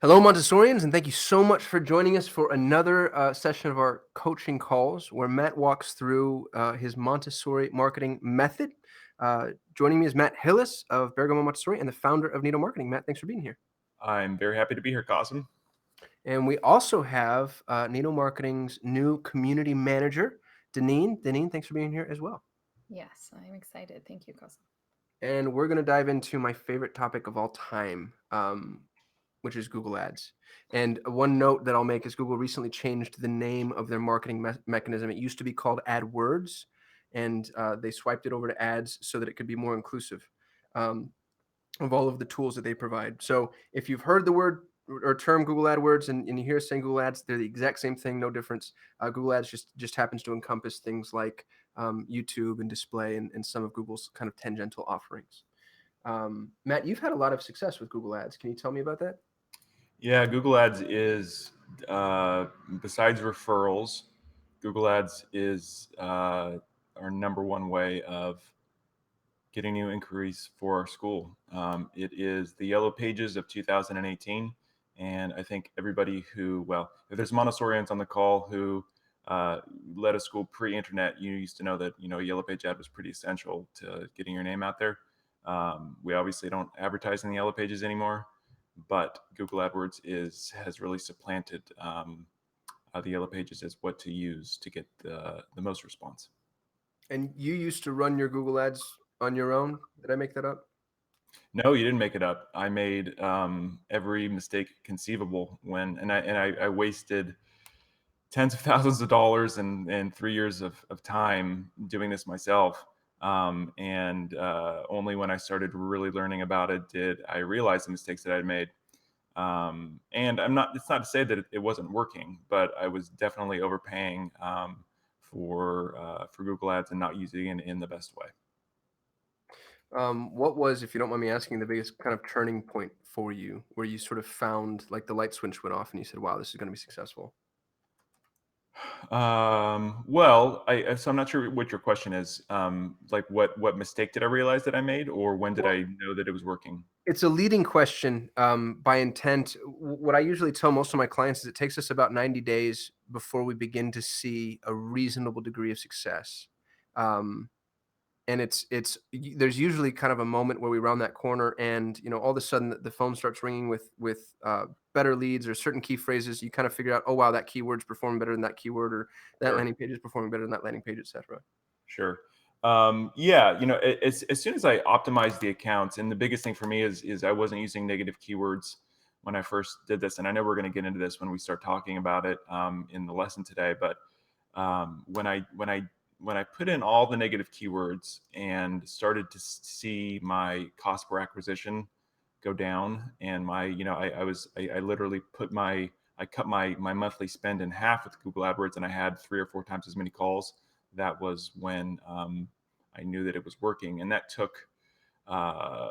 Hello, Montessorians, and thank you so much for joining us for another session of our coaching calls where Matt walks through his Montessori Marketing Method. Joining me is Matt Hillis of Bergamo Montessori and the founder of Needle Marketing. Matt, thanks for being here. I'm very happy to be here, Cosm. And we also have Needle Marketing's new community manager, Deneen. Deneen, thanks for being here as well. Yes, I'm excited. Thank you, Cousin. And we're going to dive into my favorite topic of all time, which is Google Ads. And one note that I'll make is Google recently changed the name of their marketing mechanism. It used to be called AdWords, and they swiped it over to ads so that it could be more inclusive um, of all of the tools that they provide. So if you've heard the word or term Google AdWords and you hear us saying Google Ads, they're the exact same thing, no difference. Google Ads just happens to encompass things like YouTube and display and some of Google's kind of tangential offerings. Matt, you've had a lot of success with Google Ads. Can you tell me about that? Yeah, Google Ads is, besides referrals, Google Ads is our number one way of getting new inquiries for our school. It is the yellow pages of 2018. And I think everybody if there's Montessorians on the call who led a school pre-internet, you used to know that, yellow page ad was pretty essential to getting your name out there. We obviously don't advertise in the yellow pages anymore, but Google AdWords has really supplanted the yellow pages as what to use to get the most response. And you used to run your Google Ads on your own. Did I make that up? No, you didn't make it up. I made every mistake conceivable I wasted tens of thousands of dollars and 3 years of time doing this myself. And only when I started really learning about it did I realize the mistakes that I'd made. And it's not to say that it wasn't working, but I was definitely overpaying for Google Ads and not using it in the best way. What was, if you don't mind me asking, the biggest kind of turning point for you where you sort of found like the light switch went off and you said, wow, this is going to be successful? So I'm not sure what your question is. Like what mistake did I realize that I made, or when did Well, I know that it was working? it's a leading question by intent. What I usually tell most of my clients is it takes us about 90 days before we begin to see a reasonable degree of success. Um, and there's usually kind of a moment where we round that corner and all of a sudden the phone starts ringing with better leads or certain key phrases. You kind of figure out, oh wow, that keyword's performing better than that keyword, or that Sure, landing page is performing better than that landing page, etc. sure. Yeah, as soon as I optimized the accounts, and the biggest thing for me is I wasn't using negative keywords when I first did this, and I know we're going to get into this when we start talking about it in the lesson today. But when I put in all the negative keywords and started to see my cost per acquisition go down, and I literally I cut my monthly spend in half with Google AdWords, and I had 3 or 4 times as many calls. That was when I knew that it was working, and uh,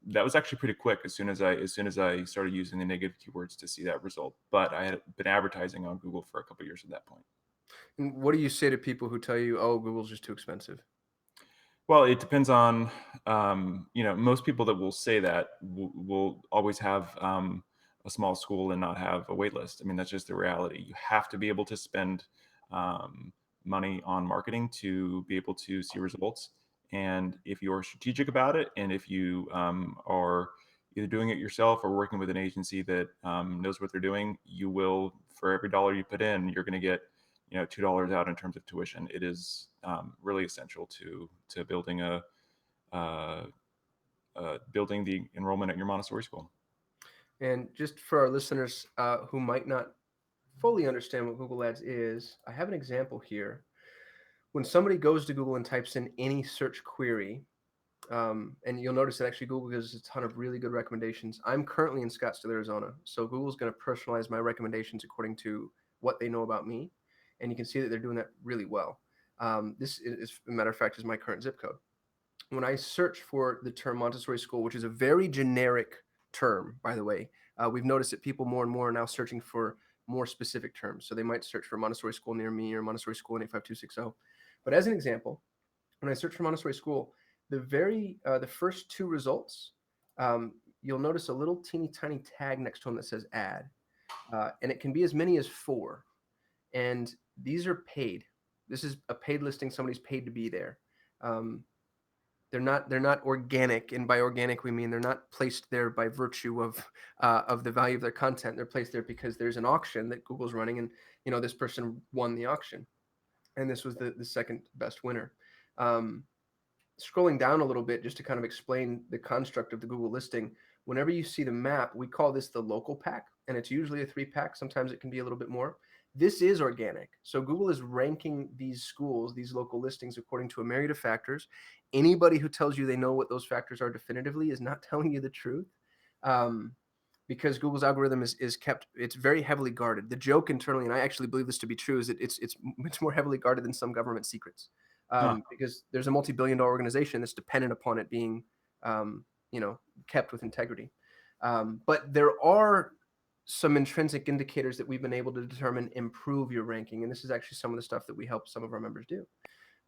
that was actually pretty quick. As soon as I started using the negative keywords to see that result, but I had been advertising on Google for a couple of years at that point. And what do you say to people who tell you, oh, Google's just too expensive? Well, it depends on, most people that will say that will always have a small school and not have a wait list. I mean, that's just the reality. You have to be able to spend um, money on marketing to be able to see results. And if you're strategic about it, and if you are either doing it yourself or working with an agency that knows what they're doing, you will, for every dollar you put in, you're going to get $2 out in terms of tuition. It is really essential to uh, building the enrollment at your Montessori school. And just for our listeners who might not fully understand what Google Ads is, I have an example here. When somebody goes to Google and types in any search query, and you'll notice that actually Google gives a ton of really good recommendations. I'm currently in Scottsdale, Arizona, so Google's going to personalize my recommendations according to what they know about me, and you can see that they're doing that really well. This is, a matter of fact, is my current zip code. When I search for the term Montessori school, which is a very generic term, by the way, we've noticed that people more and more are now searching for more specific terms. So they might search for Montessori school near me or Montessori school in 85260. But as an example, when I search for Montessori school, the first two results, you'll notice a little teeny tiny tag next to them that says ad. And it can be as many as 4. And these are paid. This is a paid listing. Somebody's paid to be there. Um, they're not organic, and by organic we mean they're not placed there by virtue of the value of their content. They're placed there because there's an auction that Google's running, and this person won the auction, and this was the second best winner. Um, Scrolling down a little bit just to kind of explain the construct of the Google listing, whenever you see the map, we call this the local pack, and it's usually a 3-pack. Sometimes it can be a little bit more. This is organic. So Google is ranking these schools, these local listings, according to a myriad of factors. Anybody who tells you they know what those factors are definitively is not telling you the truth. Um, because Google's algorithm is kept, it's very heavily guarded. The joke internally, and I actually believe this to be true, is that it's more heavily guarded than some government secrets. Huh. Because there's a multi-billion-dollar organization that's dependent upon it being, um, kept with integrity. But there are some intrinsic indicators that we've been able to determine improve your ranking, and this is actually some of the stuff that we help some of our members do.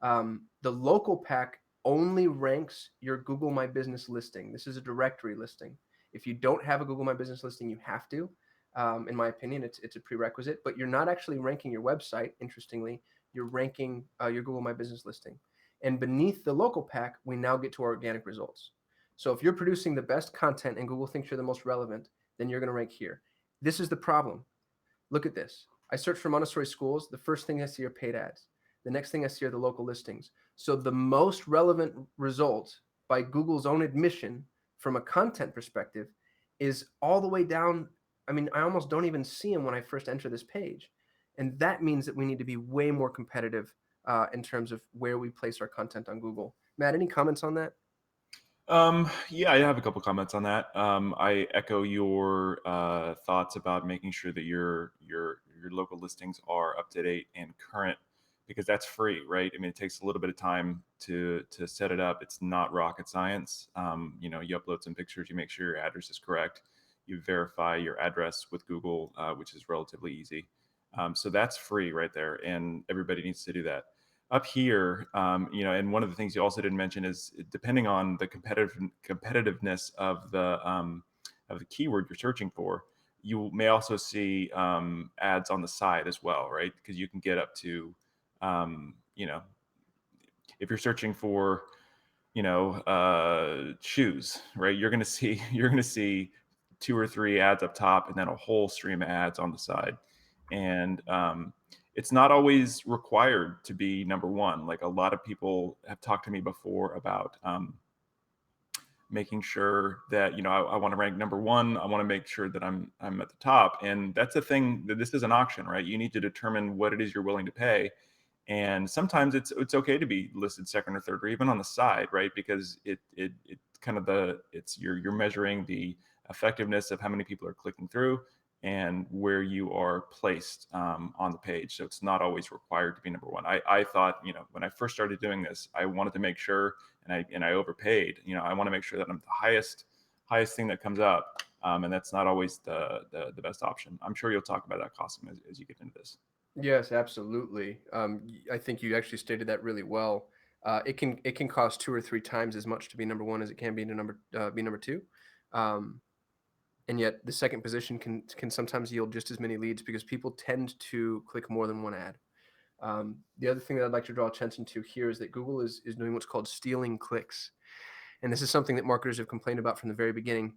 The local pack only ranks your Google My Business listing. This is a directory listing. If you don't have a Google My Business listing, you have to. In my opinion, it's a prerequisite, but you're not actually ranking your website. Interestingly, you're ranking your Google My Business listing. And beneath the local pack, we now get to our organic results. So if you're producing the best content and Google thinks you're the most relevant, then you're going to rank here. This is the problem. Look at this. I search for Montessori schools. The first thing I see are paid ads. The next thing I see are the local listings. So the most relevant result by Google's own admission from a content perspective is all the way down. I mean, I almost don't even see them when I first enter this page. And that means that we need to be way more competitive in terms of where we place our content on Google. Matt, any comments on that? Yeah, I have a couple comments on that. I echo your thoughts about making sure that your local listings are up to date and current, because that's free, right? I mean, it takes a little bit of time to set it up. It's not rocket science. You upload some pictures, you make sure your address is correct, you verify your address with Google, which is relatively easy. So that's free right there, and everybody needs to do that. Up here, and one of the things you also didn't mention is, depending on the competitiveness of the keyword you're searching for, you may also see ads on the side as well, right? Because you can get up to, if you're searching for, shoes, right? You're gonna see 2 or 3 ads up top, and then a whole stream of ads on the side, and it's not always required to be number one. Like, a lot of people have talked to me before about making sure that, I want to rank number one. I want to make sure that I'm at the top, and that's a thing. That This is an auction, right? You need to determine what it is you're willing to pay, and sometimes it's okay to be listed second or third, or even on the side, right? Because it kind of you're measuring the effectiveness of how many people are clicking through and where you are placed on the page. So it's not always required to be number one. I thought, when I first started doing this, I wanted to make sure, and I overpaid. I want to make sure that I'm the highest thing that comes up, and that's not always the best option. I'm sure you'll talk about that, Costume, as you get into this. Yes, absolutely. I think you actually stated that really well. It can cost 2 or 3 times as much to be number one as it can be to be number two, and yet the second position can sometimes yield just as many leads because people tend to click more than one ad. The other thing that I'd like to draw attention to here is that Google is doing what's called stealing clicks, and this is something that marketers have complained about from the very beginning.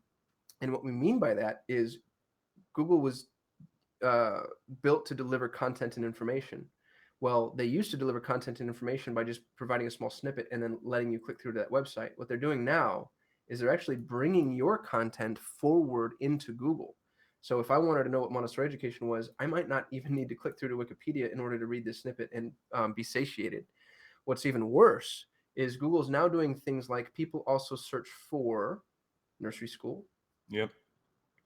And what we mean by that is Google was uh, built to deliver content and information. Well, they used to deliver content and information by just providing a small snippet and then letting you click through to that website. What they're doing now is they're actually bringing your content forward into Google. So if I wanted to know what Montessori education was, I might not even need to click through to Wikipedia in order to read this snippet and be satiated. What's even worse is Google's now doing things like people also search for nursery school. Yep.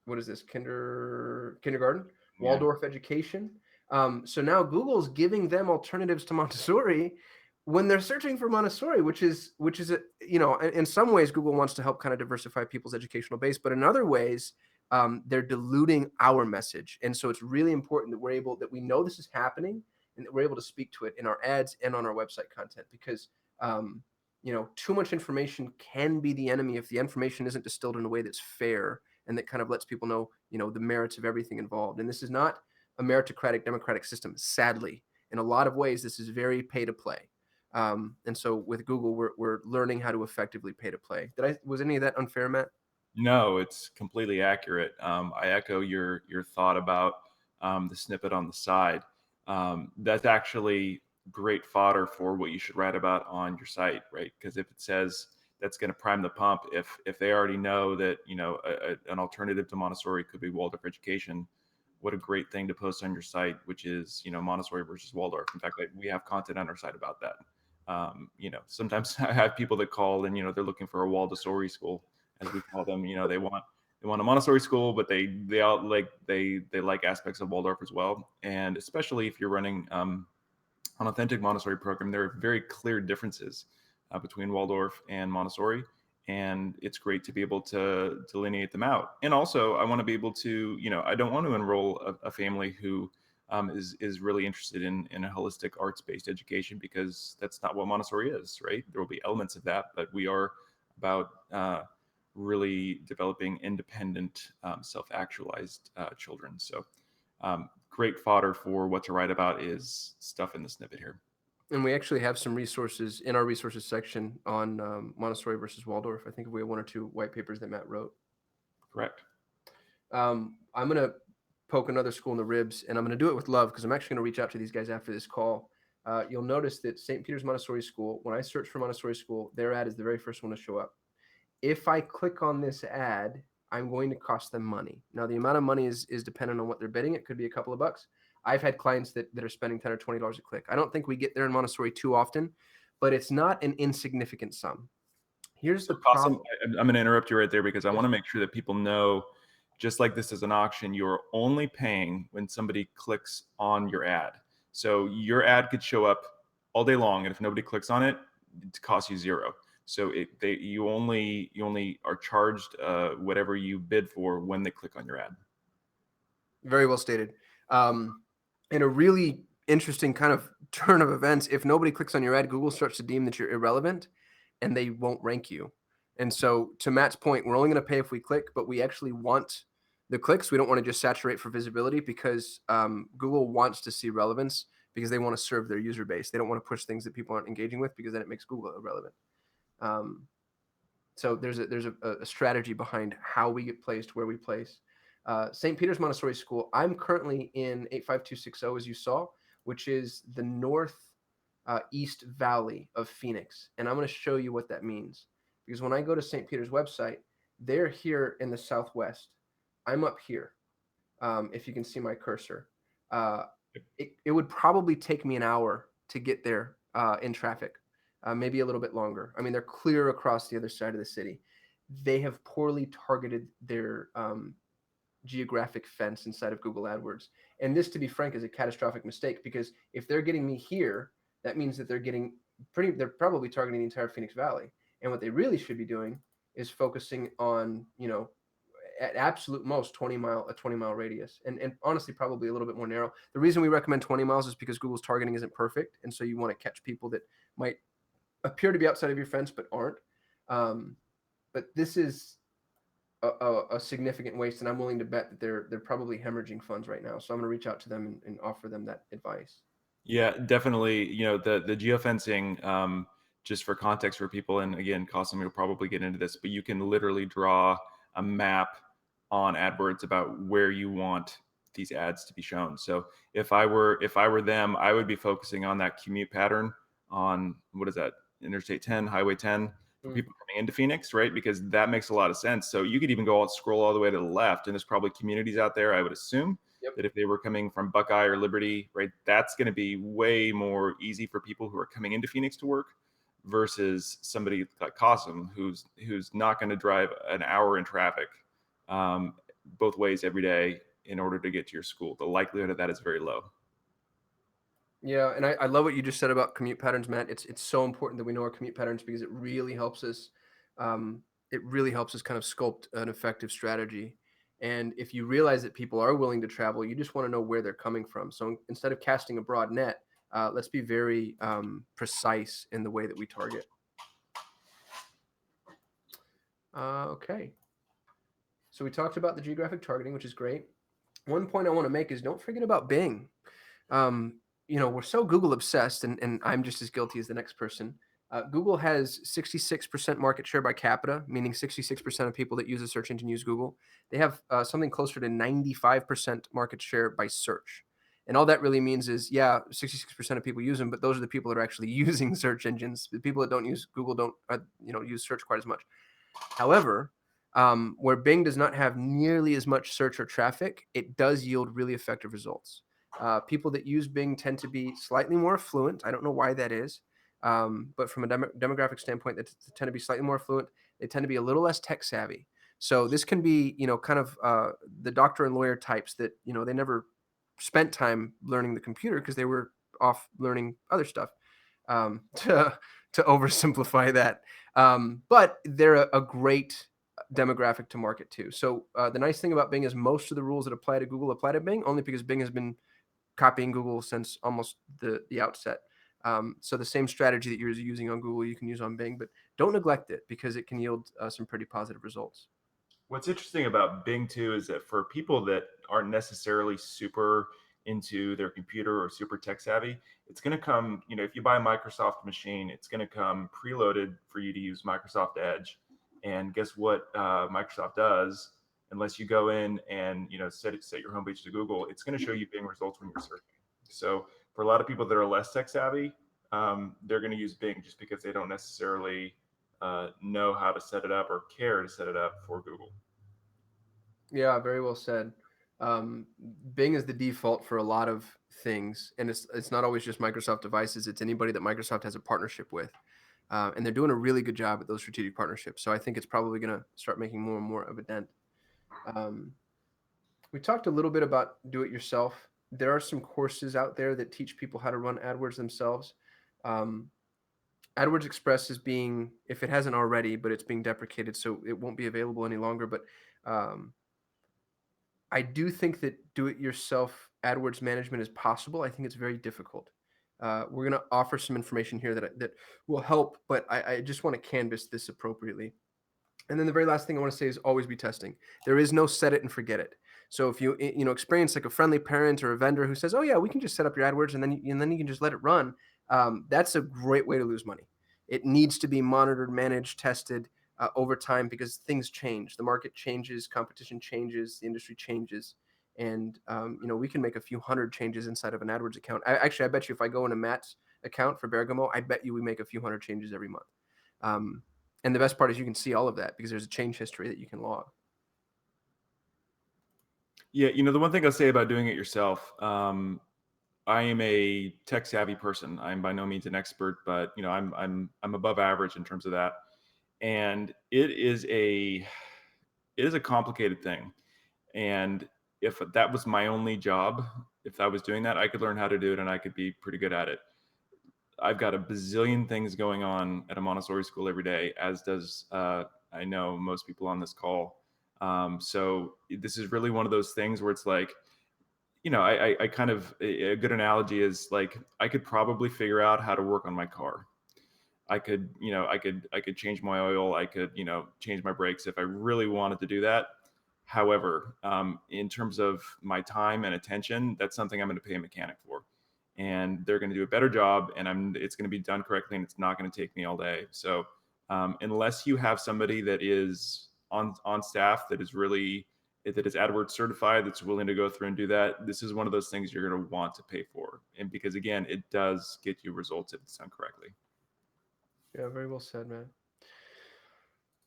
What is this? Kindergarten, Yeah. Waldorf education. So now Google's giving them alternatives to Montessori when they're searching for Montessori, which is in some ways Google wants to help kind of diversify people's educational base, but in other ways they're diluting our message. And so it's really important that we know this is happening and that we're able to speak to it in our ads and on our website content, because too much information can be the enemy if the information isn't distilled in a way that's fair and that kind of lets people know, the merits of everything involved. And this is not a meritocratic democratic system, sadly. In a lot of ways, this is very pay to play. And so with Google, we're learning how to effectively pay to play. Was any of that unfair, Matt? No, it's completely accurate. I echo your thought about the snippet on the side. That's actually great fodder for what you should write about on your site, right? Because if it says that's going to prime the pump, if they already know that an alternative to Montessori could be Waldorf education, what a great thing to post on your site, which is Montessori versus Waldorf. In fact, we have content on our site about that. Sometimes I have people that call and they're looking for a Waldorf school, as we call them. They want a Montessori school, but they all they like aspects of Waldorf as well. And especially if you're running an authentic Montessori program, there are very clear differences between Waldorf and Montessori, and it's great to be able to delineate them out. And also, I want to be able to, I don't want to enroll a family who is really interested in a holistic arts-based education, because that's not what Montessori is, right? There will be elements of that, but we are about really developing independent, self-actualized children. So great fodder for what to write about is stuff in the snippet here. And we actually have some resources in our resources section on Montessori versus Waldorf. I think we have one or two white papers that Matt wrote. Correct. I'm going to poke another school in the ribs, and I'm going to do it with love because I'm actually going to reach out to these guys after this call. You'll notice that St. Peter's Montessori School, when I search for Montessori School, their ad is the very first one to show up. If I click on this ad, I'm going to cost them money. Now, the amount of money is dependent on what they're bidding. It could be a couple of bucks. I've had clients that are spending $10 or $20 a click. I don't think we get there in Montessori too often, but it's not an insignificant sum. Here's the problem. I'm going to interrupt you right there because I want to make sure that people know, just like this is an auction, you're only paying when somebody clicks on your ad. So your ad could show up all day long, and if nobody clicks on it, it costs you $0. So you only are charged whatever you bid for when they click on your ad. Very well stated. In a really interesting kind of turn of events, if nobody clicks on your ad, Google starts to deem that you're irrelevant and they won't rank you. And so to Matt's point, we're only going to pay if we click, but we actually want the clicks. We don't want to just saturate for visibility because Google wants to see relevance because they want to serve their user base. They don't want to push things that people aren't engaging with because then it makes Google irrelevant. So there's a strategy behind how we get placed, where we place. St. Peter's Montessori School, I'm currently in 85260, as you saw, which is the north east valley of Phoenix. And I'm going to show you what that means. Because when I go to St. Peter's website, they're here in the southwest. I'm up here, if you can see my cursor. It would probably take me an hour to get there in traffic, maybe a little bit longer. I mean, they're clear across the other side of the city. They have poorly targeted their geographic fence inside of Google AdWords. And this, to be frank, is a catastrophic mistake because if they're getting me here, that means that they're probably targeting the entire Phoenix Valley. And what they really should be doing is focusing on, at absolute most 20 mile radius. And honestly, probably a little bit more narrow. The reason we recommend 20 miles is because Google's targeting isn't perfect. And so you want to catch people that might appear to be outside of your fence, but aren't. But this is a significant waste, and I'm willing to bet that they're probably hemorrhaging funds right now. So I'm going to reach out to them and offer them that advice. Yeah, definitely. The geofencing, just for context for people, and again, Cosmo will probably get into this, but you can literally draw a map on AdWords about where you want these ads to be shown. So if I were them, I would be focusing on that commute pattern on, what is that, Interstate 10, Highway 10, for people coming into Phoenix, right? Because that makes a lot of sense. So you could even scroll all the way to the left, and there's probably communities out there, I would assume, that if they were coming from Buckeye or Liberty, right, that's going to be way more easy for people who are coming into Phoenix to work versus somebody like Cosm, who's not going to drive an hour in traffic both ways every day in order to get to your school. The likelihood of that is very low. Yeah, and I love what you just said about commute patterns, Matt. It's so important that we know our commute patterns because it really helps us. It really helps us kind of sculpt an effective strategy. And if you realize that people are willing to travel, you just want to know where they're coming from. So instead of casting a broad net, let's be very precise in the way that we target. Okay. So we talked about the geographic targeting, which is great. One point I want to make is don't forget about Bing. Um, we're so Google obsessed, and I'm just as guilty as the next person. Google has 66% market share by capita, meaning 66% of people that use a search engine use Google. They have something closer to 95% market share by search. And all that really means is, yeah, 66% of people use them, but those are the people that are actually using search engines. The people that don't use Google don't, use search quite as much. However, where Bing does not have nearly as much search or traffic, it does yield really effective results. People that use Bing tend to be slightly more affluent. I don't know why that is, but from a demographic standpoint, they tend to be slightly more affluent. They tend to be a little less tech savvy. So this can be, kind of the doctor and lawyer types that, they never spent time learning the computer because they were off learning other stuff. To oversimplify that, but they're a great demographic to market to. So the nice thing about Bing is most of the rules that apply to Google apply to Bing, only because Bing has been copying Google since almost the outset. So the same strategy that you're using on Google, you can use on Bing, but don't neglect it because it can yield some pretty positive results. What's interesting about Bing too is that for people that aren't necessarily super into their computer or super tech savvy, it's going to come, if you buy a Microsoft machine, it's going to come preloaded for you to use Microsoft Edge. And guess what Microsoft does? Unless you go in and set your homepage to Google, it's going to show you Bing results when you're searching. So for a lot of people that are less tech savvy, they're going to use Bing just because they don't necessarily know how to set it up or care to set it up for Google. Yeah, very well said. Bing is the default for a lot of things, and it's not always just Microsoft devices. It's anybody that Microsoft has a partnership with, and they're doing a really good job at those strategic partnerships. So I think it's probably going to start making more and more of a dent. Um, we talked a little bit about do it yourself. There are some courses out there that teach people how to run AdWords themselves. Um, AdWords Express is being, if it hasn't already, but it's being deprecated, so it won't be available any longer. But um, I do think that do-it-yourself AdWords management is possible. I think it's very difficult. We're going to offer some information here that will help, but I just want to canvas this appropriately. And then the very last thing I want to say is always be testing. There is no set it and forget it. So if you experience like a friendly parent or a vendor who says, "Oh yeah, we can just set up your AdWords and then you can just let it run," that's a great way to lose money. It needs to be monitored, managed, tested over time because things change. The market changes, competition changes, the industry changes, and we can make a few hundred changes inside of an AdWords account. I bet you if I go into Matt's account for Bergamo, I bet you we make a few hundred changes every month. Um, and the best part is you can see all of that because there's a change history that you can log. Yeah, the one thing I'll say about doing it yourself, I am a tech savvy person. I'm by no means an expert, but I'm above average in terms of that. And it is a complicated thing. And if that was my only job, if I was doing that, I could learn how to do it and I could be pretty good at it. I've got a bazillion things going on at a Montessori school every day, as does I know most people on this call. So this is really one of those things where it's like, I kind of a good analogy is like I could probably figure out how to work on my car. I could change my oil. I could, change my brakes if I really wanted to do that. However, in terms of my time and attention, that's something I'm going to pay a mechanic for, and they're going to do a better job, and it's going to be done correctly, and it's not going to take me all day. So, unless you have somebody that is on staff that is AdWords certified, that's willing to go through and do that, this is one of those things you're going to want to pay for, and because again, it does get you results if it's done correctly. Yeah, very well said, man.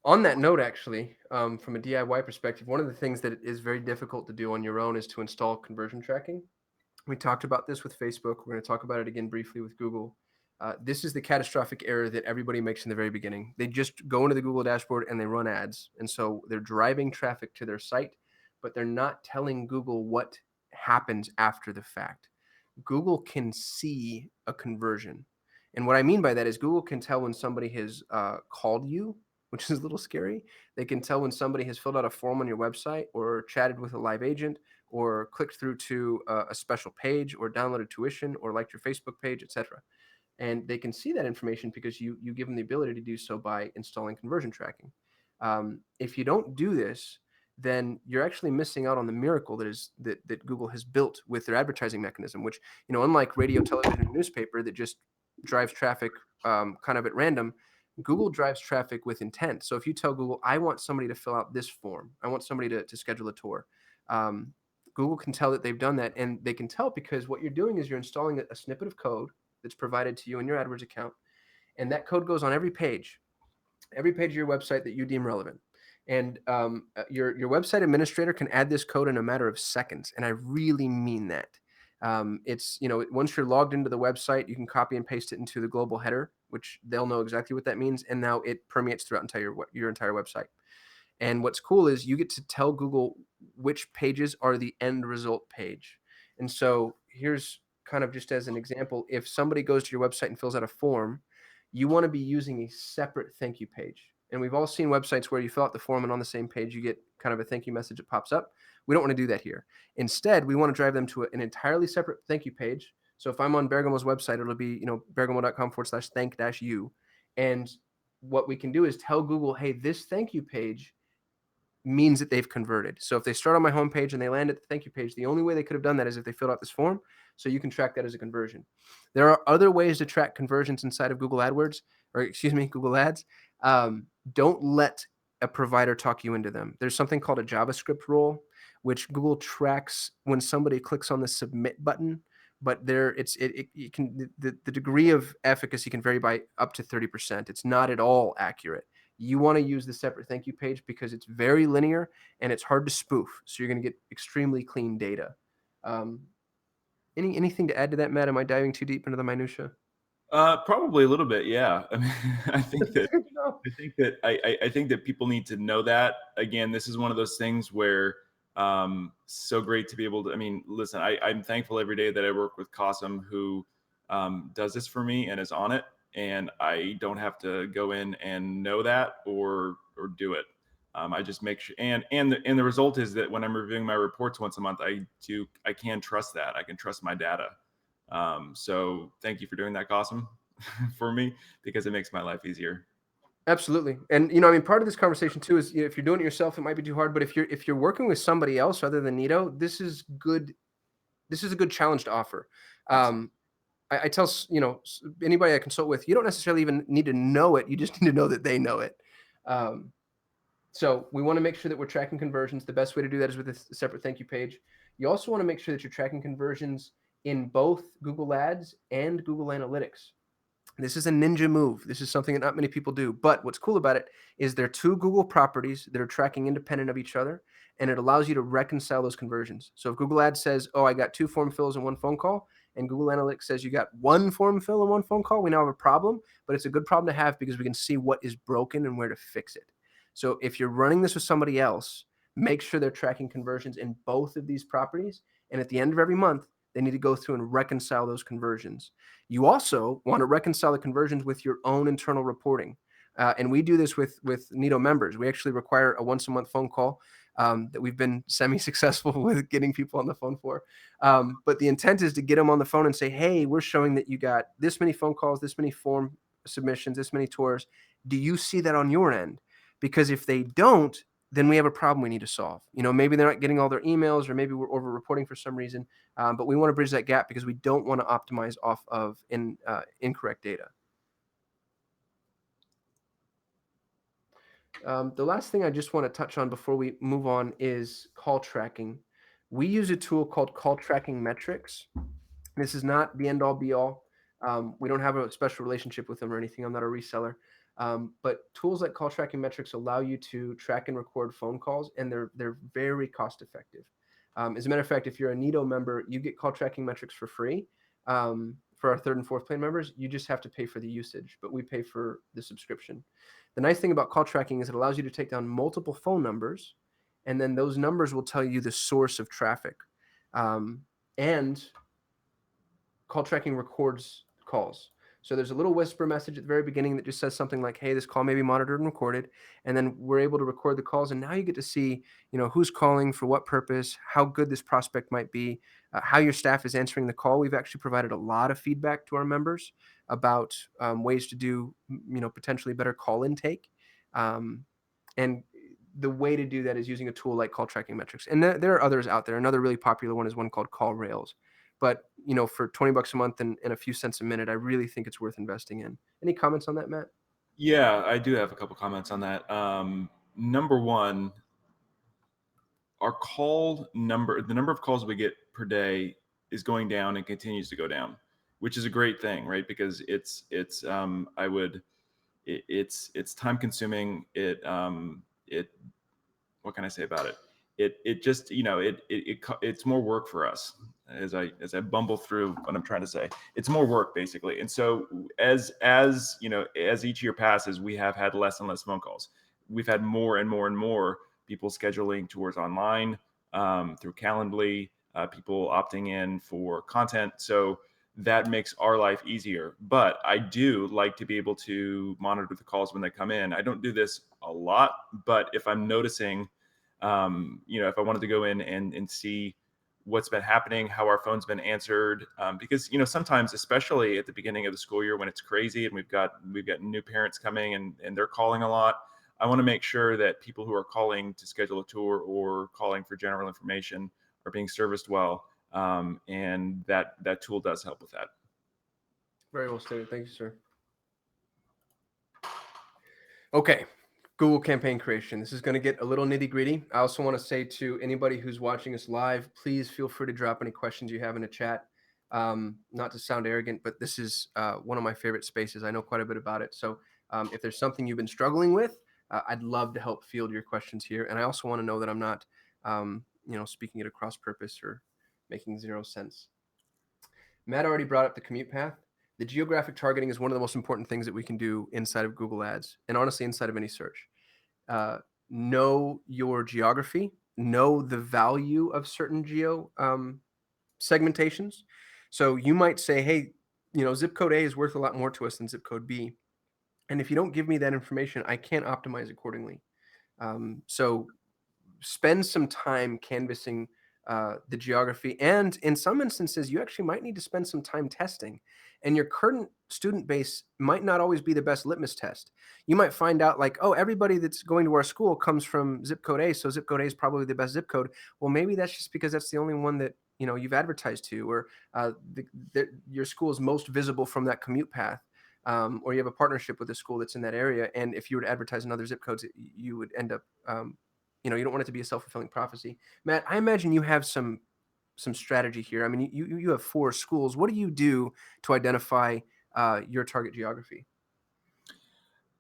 On that note, actually, from a DIY perspective, one of the things that is very difficult to do on your own is to install conversion tracking. We talked about this with Facebook. We're going to talk about it again briefly with Google. This is the catastrophic error that everybody makes in the very beginning. They just go into the Google dashboard and they run ads. And so they're driving traffic to their site, but they're not telling Google what happens after the fact. Google can see a conversion. And what I mean by that is Google can tell when somebody has called you, which is a little scary. They can tell when somebody has filled out a form on your website or chatted with a live agent or clicked through to a special page or downloaded tuition or liked your Facebook page, etc. And they can see that information because you give them the ability to do so by installing conversion tracking. If you don't do this, then you're actually missing out on the miracle that Google has built with their advertising mechanism, which, unlike radio, television, and newspaper that just drives traffic kind of at random, Google drives traffic with intent. So if you tell Google, I want somebody to fill out this form, I want somebody to schedule a tour, um, Google can tell that they've done that. And they can tell because what you're doing is you're installing a snippet of code that's provided to you in your AdWords account. And that code goes on every page of your website that you deem relevant. And your website administrator can add this code in a matter of seconds. And I really mean that. It's, once you're logged into the website, you can copy and paste it into the global header, which they'll know exactly what that means. And now it permeates throughout your entire website. And what's cool is you get to tell Google which pages are the end result page. And so here's kind of just as an example, if somebody goes to your website and fills out a form, you want to be using a separate thank you page. And we've all seen websites where you fill out the form and on the same page you get kind of a thank you message that pops up. We don't want to do that here. Instead, we want to drive them to an entirely separate thank you page. So if I'm on Bergamo's website, it'll be, bergamo.com/thank-you. And what we can do is tell Google, hey, this thank you page means that they've converted. So if they start on my homepage and they land at the thank you page, the only way they could have done that is if they filled out this form. So you can track that as a conversion. There are other ways to track conversions inside of Google Google Ads. Don't let a provider talk you into them. There's something called a JavaScript rule, which Google tracks when somebody clicks on the submit button. But the degree of efficacy can vary by up to 30%. It's not at all accurate. You want to use the separate thank you page because it's very linear and it's hard to spoof. So you're going to get extremely clean data. Anything to add to that, Matt? Am I diving too deep into the minutia? Probably a little bit, yeah. I mean, I think That's good to know. I think that people need to know that. Again, this is one of those things where so great to be able to. I mean, listen, I'm thankful every day that I work with Qasim, who does this for me and is on it, and I don't have to go in and know that or do it. I just make sure, and the result is that when I'm reviewing my reports once a month, I can trust that. I can trust my data. So thank you for doing that, Qasim, for me, because it makes my life easier. Absolutely. And part of this conversation too is, if you're doing it yourself, it might be too hard. But if you're working with somebody else other than Nito, this is good. This is a good challenge to offer. I tell anybody I consult with, you don't necessarily even need to know it. You just need to know that they know it. So we want to make sure that we're tracking conversions. The best way to do that is with a separate thank you page. You also want to make sure that you're tracking conversions in both Google Ads and Google Analytics. This is a ninja move. This is something that not many people do. But what's cool about it is they're two Google properties that are tracking independent of each other, and it allows you to reconcile those conversions. So if Google Ads says, oh, I got 2 form fills and 1 phone call, and Google Analytics says you got 1 form fill and 1 phone call, we now have a problem, but it's a good problem to have because we can see what is broken and where to fix it. So if you're running this with somebody else, make sure they're tracking conversions in both of these properties. And at the end of every month, they need to go through and reconcile those conversions. You also want to reconcile the conversions with your own internal reporting. And we do this with Nito members. We actually require a once-a-month phone call that we've been semi-successful with getting people on the phone for. But the intent is to get them on the phone and say, hey, we're showing that you got this many phone calls, this many form submissions, this many tours. Do you see that on your end? Because if they don't, then we have a problem we need to solve. Maybe they're not getting all their emails, or maybe we're over-reporting for some reason. But we want to bridge that gap because we don't want to optimize off of incorrect data. The last thing I just want to touch on before we move on is call tracking. We use a tool called Call Tracking Metrics. This is not the end-all be-all. We don't have a special relationship with them or anything. I'm not a reseller. But tools like Call Tracking Metrics allow you to track and record phone calls, and they're very cost effective. As a matter of fact, if you're a Nito member, you get Call Tracking Metrics for free. For our 3rd and 4th plan members, you just have to pay for the usage, but we pay for the subscription. The nice thing about call tracking is it allows you to take down multiple phone numbers, and then those numbers will tell you the source of traffic. And call tracking records calls. So there's a little whisper message at the very beginning that just says something like, hey, this call may be monitored and recorded. And then we're able to record the calls. And now you get to see, who's calling, for what purpose, how good this prospect might be, how your staff is answering the call. We've actually provided a lot of feedback to our members about ways to do, potentially better call intake. And And the way to do that is using a tool like call tracking metrics. And there are others out there. Another really popular one is one called Call Rails. But for $20 a month and a few cents a minute, I really think it's worth investing in. Any comments on that, Matt? Yeah, I do have a couple comments on that. Number one, the number of calls we get per day is going down and continues to go down, which is a great thing, right? Because it's time consuming. It what can I say about it? It just it's more work for us as I bumble through what I'm trying to say. It's more work basically, and so as each year passes, we have had less and less phone calls. We've had more and more and more people scheduling tours online through Calendly, people opting in for content. So that makes our life easier. But I do like to be able to monitor the calls when they come in. I don't do this a lot, but if I'm noticing, if I wanted to go in and see what's been happening, how our phone's been answered, because sometimes, especially at the beginning of the school year when it's crazy and we've got new parents coming and they're calling a lot, I want to make sure that people who are calling to schedule a tour or calling for general information are being serviced well, and that tool does help with that. Very well stated. Thank you, sir. Okay, Google campaign creation. This is going to get a little nitty gritty. I also want to say to anybody who's watching us live, please feel free to drop any questions you have in the chat. Not to sound arrogant, but this is one of my favorite spaces. I know quite a bit about it. So if there's something you've been struggling with, I'd love to help field your questions here. And I also want to know that I'm not, speaking it across purpose or making zero sense. Matt already brought up the commute path. The geographic targeting is one of the most important things that we can do inside of Google Ads, and honestly, inside of any search. Know your geography, know the value of certain geo segmentations. So you might say, hey, zip code A is worth a lot more to us than zip code B. And if you don't give me that information, I can't optimize accordingly. So spend some time canvassing the geography. And in some instances, you actually might need to spend some time testing. And your current student base might not always be the best litmus test. You might find out like, oh, everybody that's going to our school comes from zip code A, so zip code A is probably the best zip code. Well, maybe that's just because that's the only one that you've advertised to, or your school is most visible from that commute path. Or you have a partnership with a school that's in that area. And if you were to advertise in other zip codes, you would end up you don't want it to be a self-fulfilling prophecy. Matt, I imagine you have some strategy here. I mean, you have 4 schools. What do you do to identify your target geography?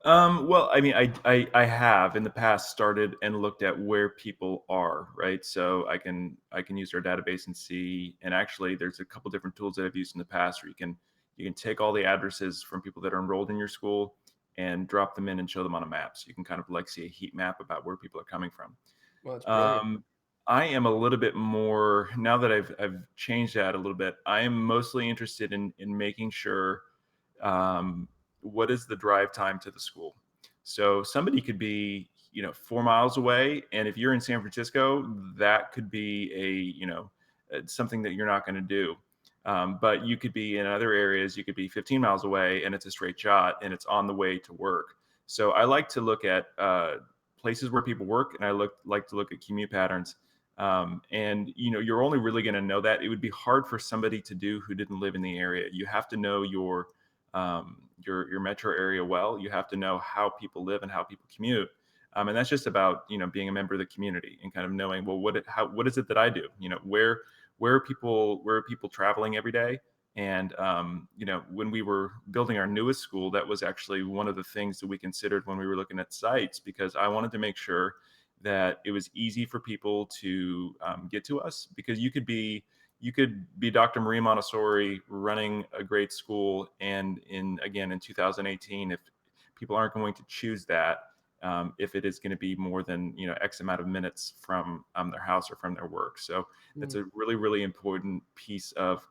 Well, I mean, I have in the past started and looked at where people are, right? So I can use our database and see. And actually, there's a couple different tools that I've used in the past where you can take all the addresses from people that are enrolled in your school and drop them in and show them on a map. So you can kind of like see a heat map about where people are coming from. Well, that's brilliant. I am a little bit more now that I've changed that a little bit. I am mostly interested in making sure what is the drive time to the school. So somebody could be 4 miles away, and if you're in San Francisco, that could be something that you're not going to do. But you could be in other areas. You could be 15 miles away, and it's a straight shot, and it's on the way to work. So I like to look at places where people work, and I like to look at commute patterns. And you're only really going to know that. It would be hard for somebody to do who didn't live in the area. You have to know your metro area well. You have to know how people live and how people commute. And that's just about being a member of the community and kind of knowing, well, what is it that I do? Where are people traveling every day? And when we were building our newest school, that was actually one of the things that we considered when we were looking at sites, because I wanted to make sure that it was easy for people to get to us, because you could be Dr. Marie Montessori running a great school, and in 2018, if people aren't going to choose that, if it is going to be more than X amount of minutes from their house or from their work. So that's a really, really important piece of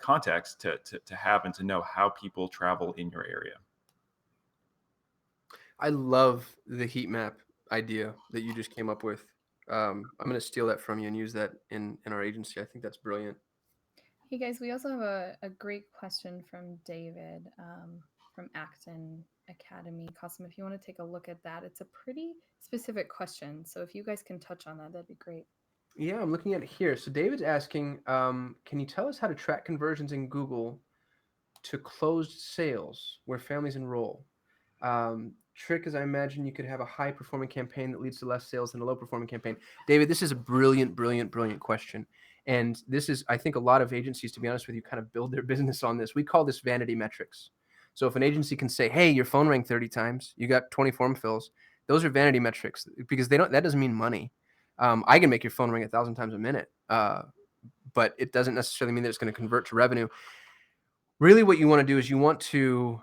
context to have and to know how people travel in your area. I love the heat map idea that you just came up with. I'm going to steal that from you and use that in our agency. I think that's brilliant. Hey guys, we also have a great question from David from Acton. Academy. Cosmo, if you want to take a look at that, it's a pretty specific question. So if you guys can touch on that, that'd be great. Yeah, I'm looking at it here. So David's asking, can you tell us how to track conversions in Google to closed sales where families enroll? Trick is, I imagine you could have a high performing campaign that leads to less sales than a low performing campaign. David, this is a brilliant, brilliant, brilliant question. And this is, I think a lot of agencies, to be honest with you, kind of build their business on this. We call this vanity metrics. So if an agency can say, hey, your phone rang 30 times, you got 20 form fills, those are vanity metrics because that doesn't mean money. I can make your phone ring 1,000 times a minute, but it doesn't necessarily mean that it's going to convert to revenue. Really what you want to do is you want to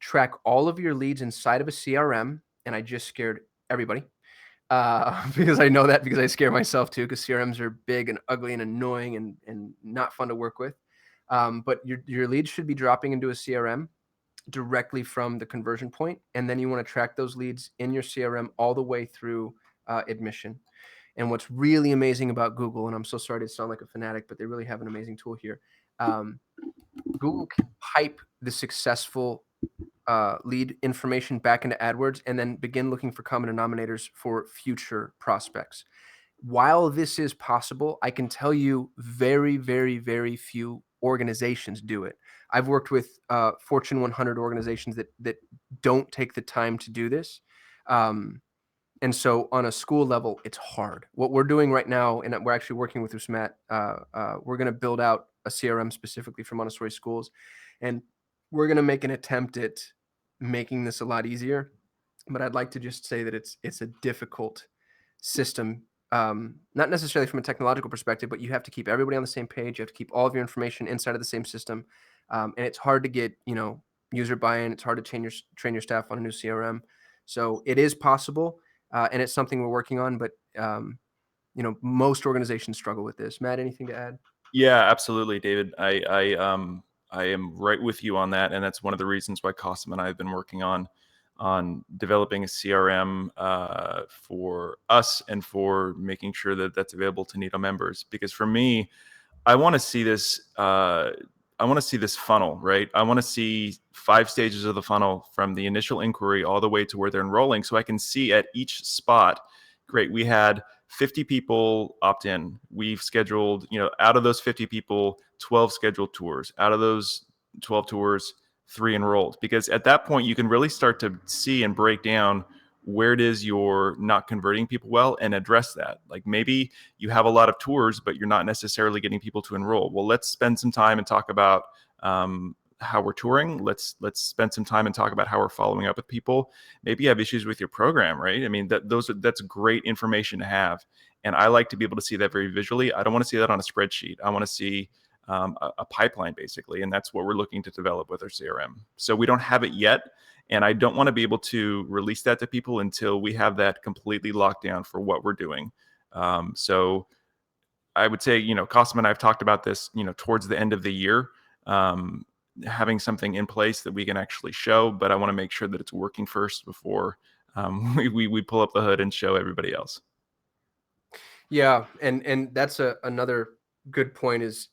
track all of your leads inside of a CRM. And I just scared everybody because I know that because I scare myself too, because CRMs are big and ugly and annoying and not fun to work with. But your leads should be dropping into a CRM directly from the conversion point. And then you want to track those leads in your CRM all the way through admission. And what's really amazing about Google, and I'm so sorry to sound like a fanatic, but they really have an amazing tool here. Google can pipe the successful lead information back into AdWords and then begin looking for common denominators for future prospects. While this is possible, I can tell you very, very, very few organizations do it. I've worked with Fortune 100 organizations that don't take the time to do this. And so on a school level, it's hard. What we're doing right now, and we're actually working with Matt, we're going to build out a CRM specifically for Montessori schools. And we're going to make an attempt at making this a lot easier. But I'd like to just say that it's a difficult system, not necessarily from a technological perspective, but you have to keep everybody on the same page. You have to keep all of your information inside of the same system. And it's hard to get, user buy-in. It's hard to train your staff on a new CRM. So it is possible. And it's something we're working on, but most organizations struggle with this. Matt, anything to add? Yeah, absolutely, David. I am right with you on that, and that's one of the reasons why Costum and I have been working on developing a CRM for us and for making sure that that's available to NITO members. Because for me, I want to see this. I want to see this funnel, right? I want to see 5 stages of the funnel from the initial inquiry all the way to where they're enrolling, so I can see at each spot. Great, we had 50 people opt in. We've scheduled, out of those 50 people, 12 scheduled tours. Out of those 12 tours, 3 enrolled. Because at that point, you can really start to see and break down where it is you're not converting people well and address that. Like maybe you have a lot of tours, but you're not necessarily getting people to enroll. Well, let's spend some time and talk about how we're touring. Let's spend some time and talk about how we're following up with people. Maybe you have issues with your program, right? I mean, that's great information to have. And I like to be able to see that very visually. I don't want to see that on a spreadsheet. I want to see a pipeline, basically. And that's what we're looking to develop with our CRM. So we don't have it yet. And I don't want to be able to release that to people until we have that completely locked down for what we're doing. So I would say, Costum and I have talked about this, towards the end of the year, having something in place that we can actually show. But I want to make sure that it's working first before we pull up the hood and show everybody else. Yeah, and that's another good point is,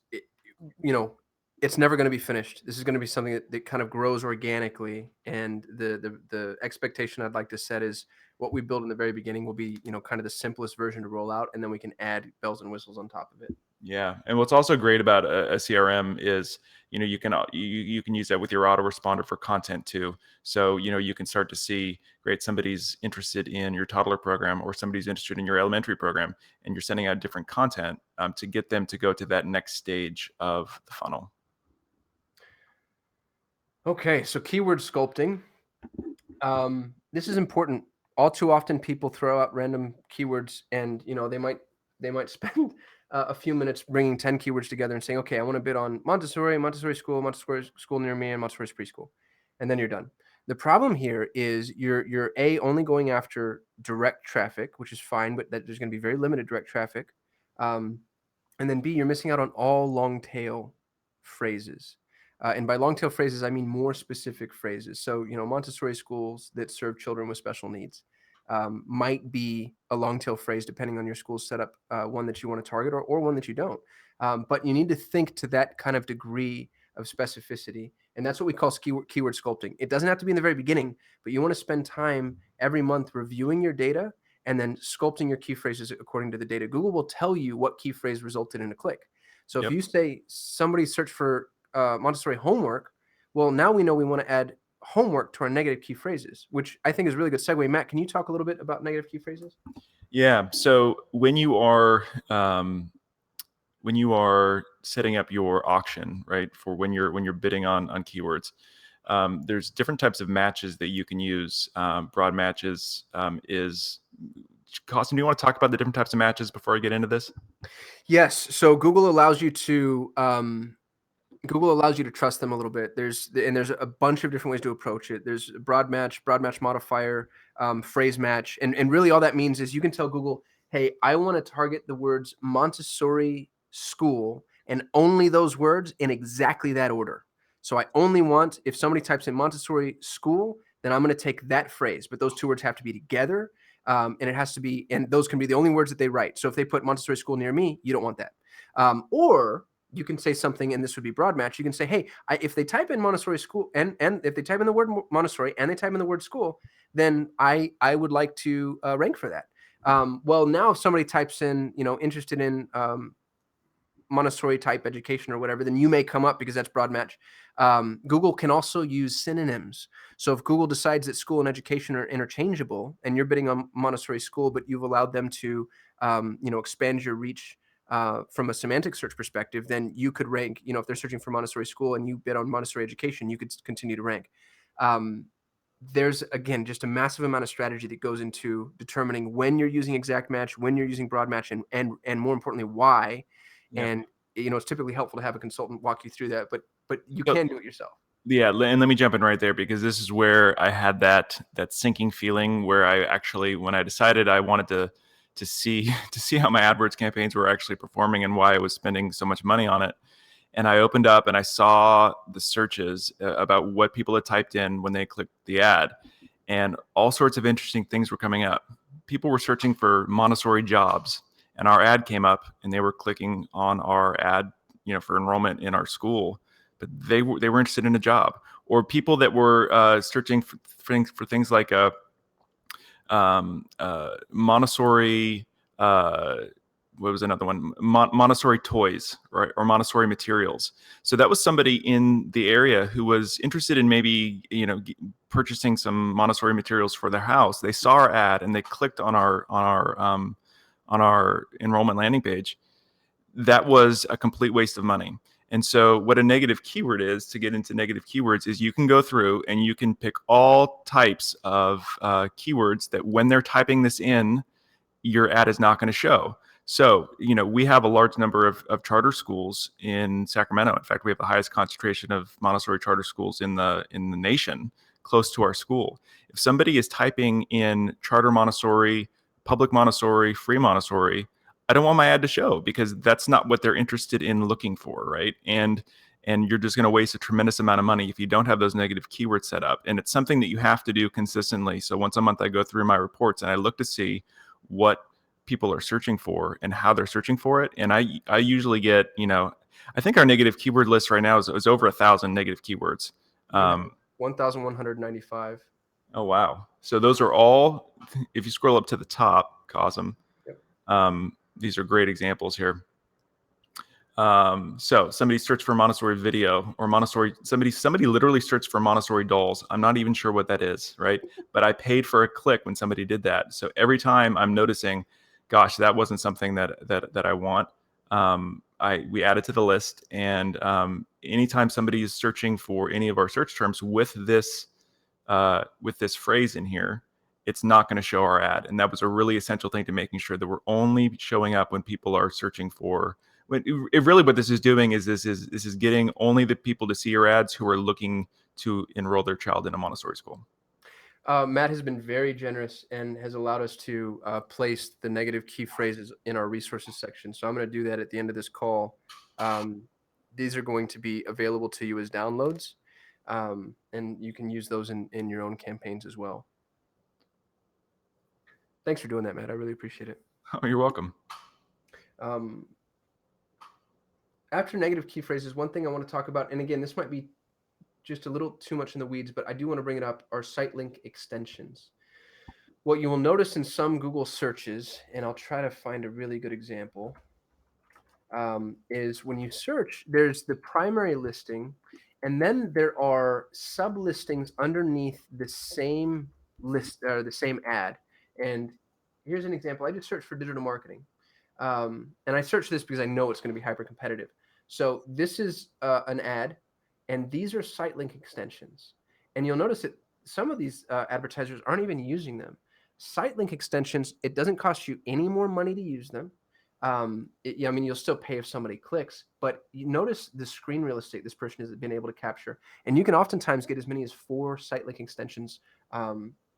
it's never going to be finished. This is going to be something that kind of grows organically. And the expectation I'd like to set is what we build in the very beginning will be, kind of the simplest version to roll out. And then we can add bells and whistles on top of it. Yeah, and what's also great about a CRM is, you can use that with your autoresponder for content too. So you can start to see, great, somebody's interested in your toddler program or somebody's interested in your elementary program, and you're sending out different content to get them to go to that next stage of the funnel. Okay, so keyword sculpting. This is important. All too often, people throw out random keywords, and they might spend a few minutes bringing 10 keywords together and saying, "Okay, I want to bid on Montessori school, Montessori school near me, and Montessori's preschool," and then you're done. The problem here is you're only going after direct traffic, which is fine, but that there's going to be very limited direct traffic, and then B, you're missing out on all long tail phrases. And by long tail phrases, I mean more specific phrases. So, Montessori schools that serve children with special needs might be a long tail phrase, depending on your school's setup, one that you want to target or one that you don't. But you need to think to that kind of degree of specificity. And that's what we call keyword sculpting. It doesn't have to be in the very beginning, but you want to spend time every month reviewing your data and then sculpting your key phrases according to the data. Google will tell you what key phrase resulted in a click. So if you say somebody searched for Montessori homework, well, now we know we want to add homework to our negative key phrases, which I think is a really good segue. Matt, can you talk a little bit about negative key phrases? Yeah. So when you are setting up your auction, right, for when you're bidding on keywords, there's different types of matches that you can use. Broad matches is. Costin, do you want to talk about the different types of matches before I get into this? Yes. So Google allows you to trust them a little bit. There's a bunch of different ways to approach it. There's broad match modifier, phrase match, and really all that means is you can tell Google, hey, I want to target the words Montessori school and only those words in exactly that order. So I only want, if somebody types in Montessori school, then I'm going to take that phrase, but those two words have to be together. And it has to be, and those can be the only words that they write. So if they put Montessori school near me, you don't want that. Or you can say something, and this would be broad match. You can say, hey, if they type in Montessori school and if they type in the word Montessori and they type in the word school, then I would like to rank for that. Well, now if somebody types in, interested in Montessori type education or whatever, then you may come up because that's broad match. Google can also use synonyms. So if Google decides that school and education are interchangeable and you're bidding on Montessori school, but you've allowed them to, expand your reach from a semantic search perspective, then you could rank, if they're searching for Montessori school and you bid on Montessori education, you could continue to rank. There's, again, just a massive amount of strategy that goes into determining when you're using exact match, when you're using broad match, and more importantly, why. Yeah. And, it's typically helpful to have a consultant walk you through that, but you can do it yourself. Yeah, and let me jump in right there because this is where I had that sinking feeling where I actually, when I decided I wanted to see how my AdWords campaigns were actually performing and why I was spending so much money on it. And I opened up and I saw the searches about what people had typed in when they clicked the ad, and all sorts of interesting things were coming up. People were searching for Montessori jobs, and our ad came up, and they were clicking on our ad, for enrollment in our school, but they were interested in a job. Or people that were searching for things like Montessori. What was another one? Montessori toys, right, or Montessori materials. So that was somebody in the area who was interested in maybe purchasing some Montessori materials for their house. They saw our ad and they clicked on our enrollment landing page. That was a complete waste of money. And so what a negative keyword is, to get into negative keywords, is you can go through and you can pick all types of keywords that when they're typing this in, your ad is not going to show. So, we have a large number of charter schools in Sacramento. In fact, we have the highest concentration of Montessori charter schools in the nation, close to our school. If somebody is typing in charter Montessori, public Montessori, free Montessori, I don't want my ad to show because that's not what they're interested in looking for, right? And you're just going to waste a tremendous amount of money if you don't have those negative keywords set up. And it's something that you have to do consistently. So once a month, I go through my reports and I look to see what people are searching for and how they're searching for it. And I usually get, I think our negative keyword list right now is over 1,000 negative keywords. 1,195. Oh, wow. So those are all, if you scroll up to the top, Cosm, Yep. These are great examples here. So somebody searched for Montessori video or Montessori, somebody literally searched for Montessori dolls. I'm not even sure what that is, right? But I paid for a click when somebody did that. So every time I'm noticing, gosh, that wasn't something that I want. We add it to the list, and anytime somebody is searching for any of our search terms with this phrase in here, it's not going to show our ad. And that was a really essential thing to making sure that we're only showing up when people are searching for. What this is doing is this is getting only the people to see your ads who are looking to enroll their child in a Montessori school. Matt has been very generous and has allowed us to place the negative key phrases in our resources section. So I'm going to do that at the end of this call. These are going to be available to you as downloads, and you can use those in your own campaigns as well. Thanks for doing that, Matt. I really appreciate it. Oh, you're welcome. After negative key phrases, one thing I want to talk about, and again, this might be just a little too much in the weeds, but I do want to bring it up, are Sitelink extensions. What you will notice in some Google searches, and I'll try to find a really good example, is when you search, there's the primary listing, and then there are sub listings underneath the same list or the same ad. And here's an example. I just searched for digital marketing, and I searched this because I know it's going to be hyper competitive. So this is an ad, and these are site link extensions. And you'll notice that some of these advertisers aren't even using them. Site link extensions, it doesn't cost you any more money to use them. I mean, you'll still pay if somebody clicks, but you notice the screen real estate this person has been able to capture, and you can oftentimes get as many as 4 site link extensions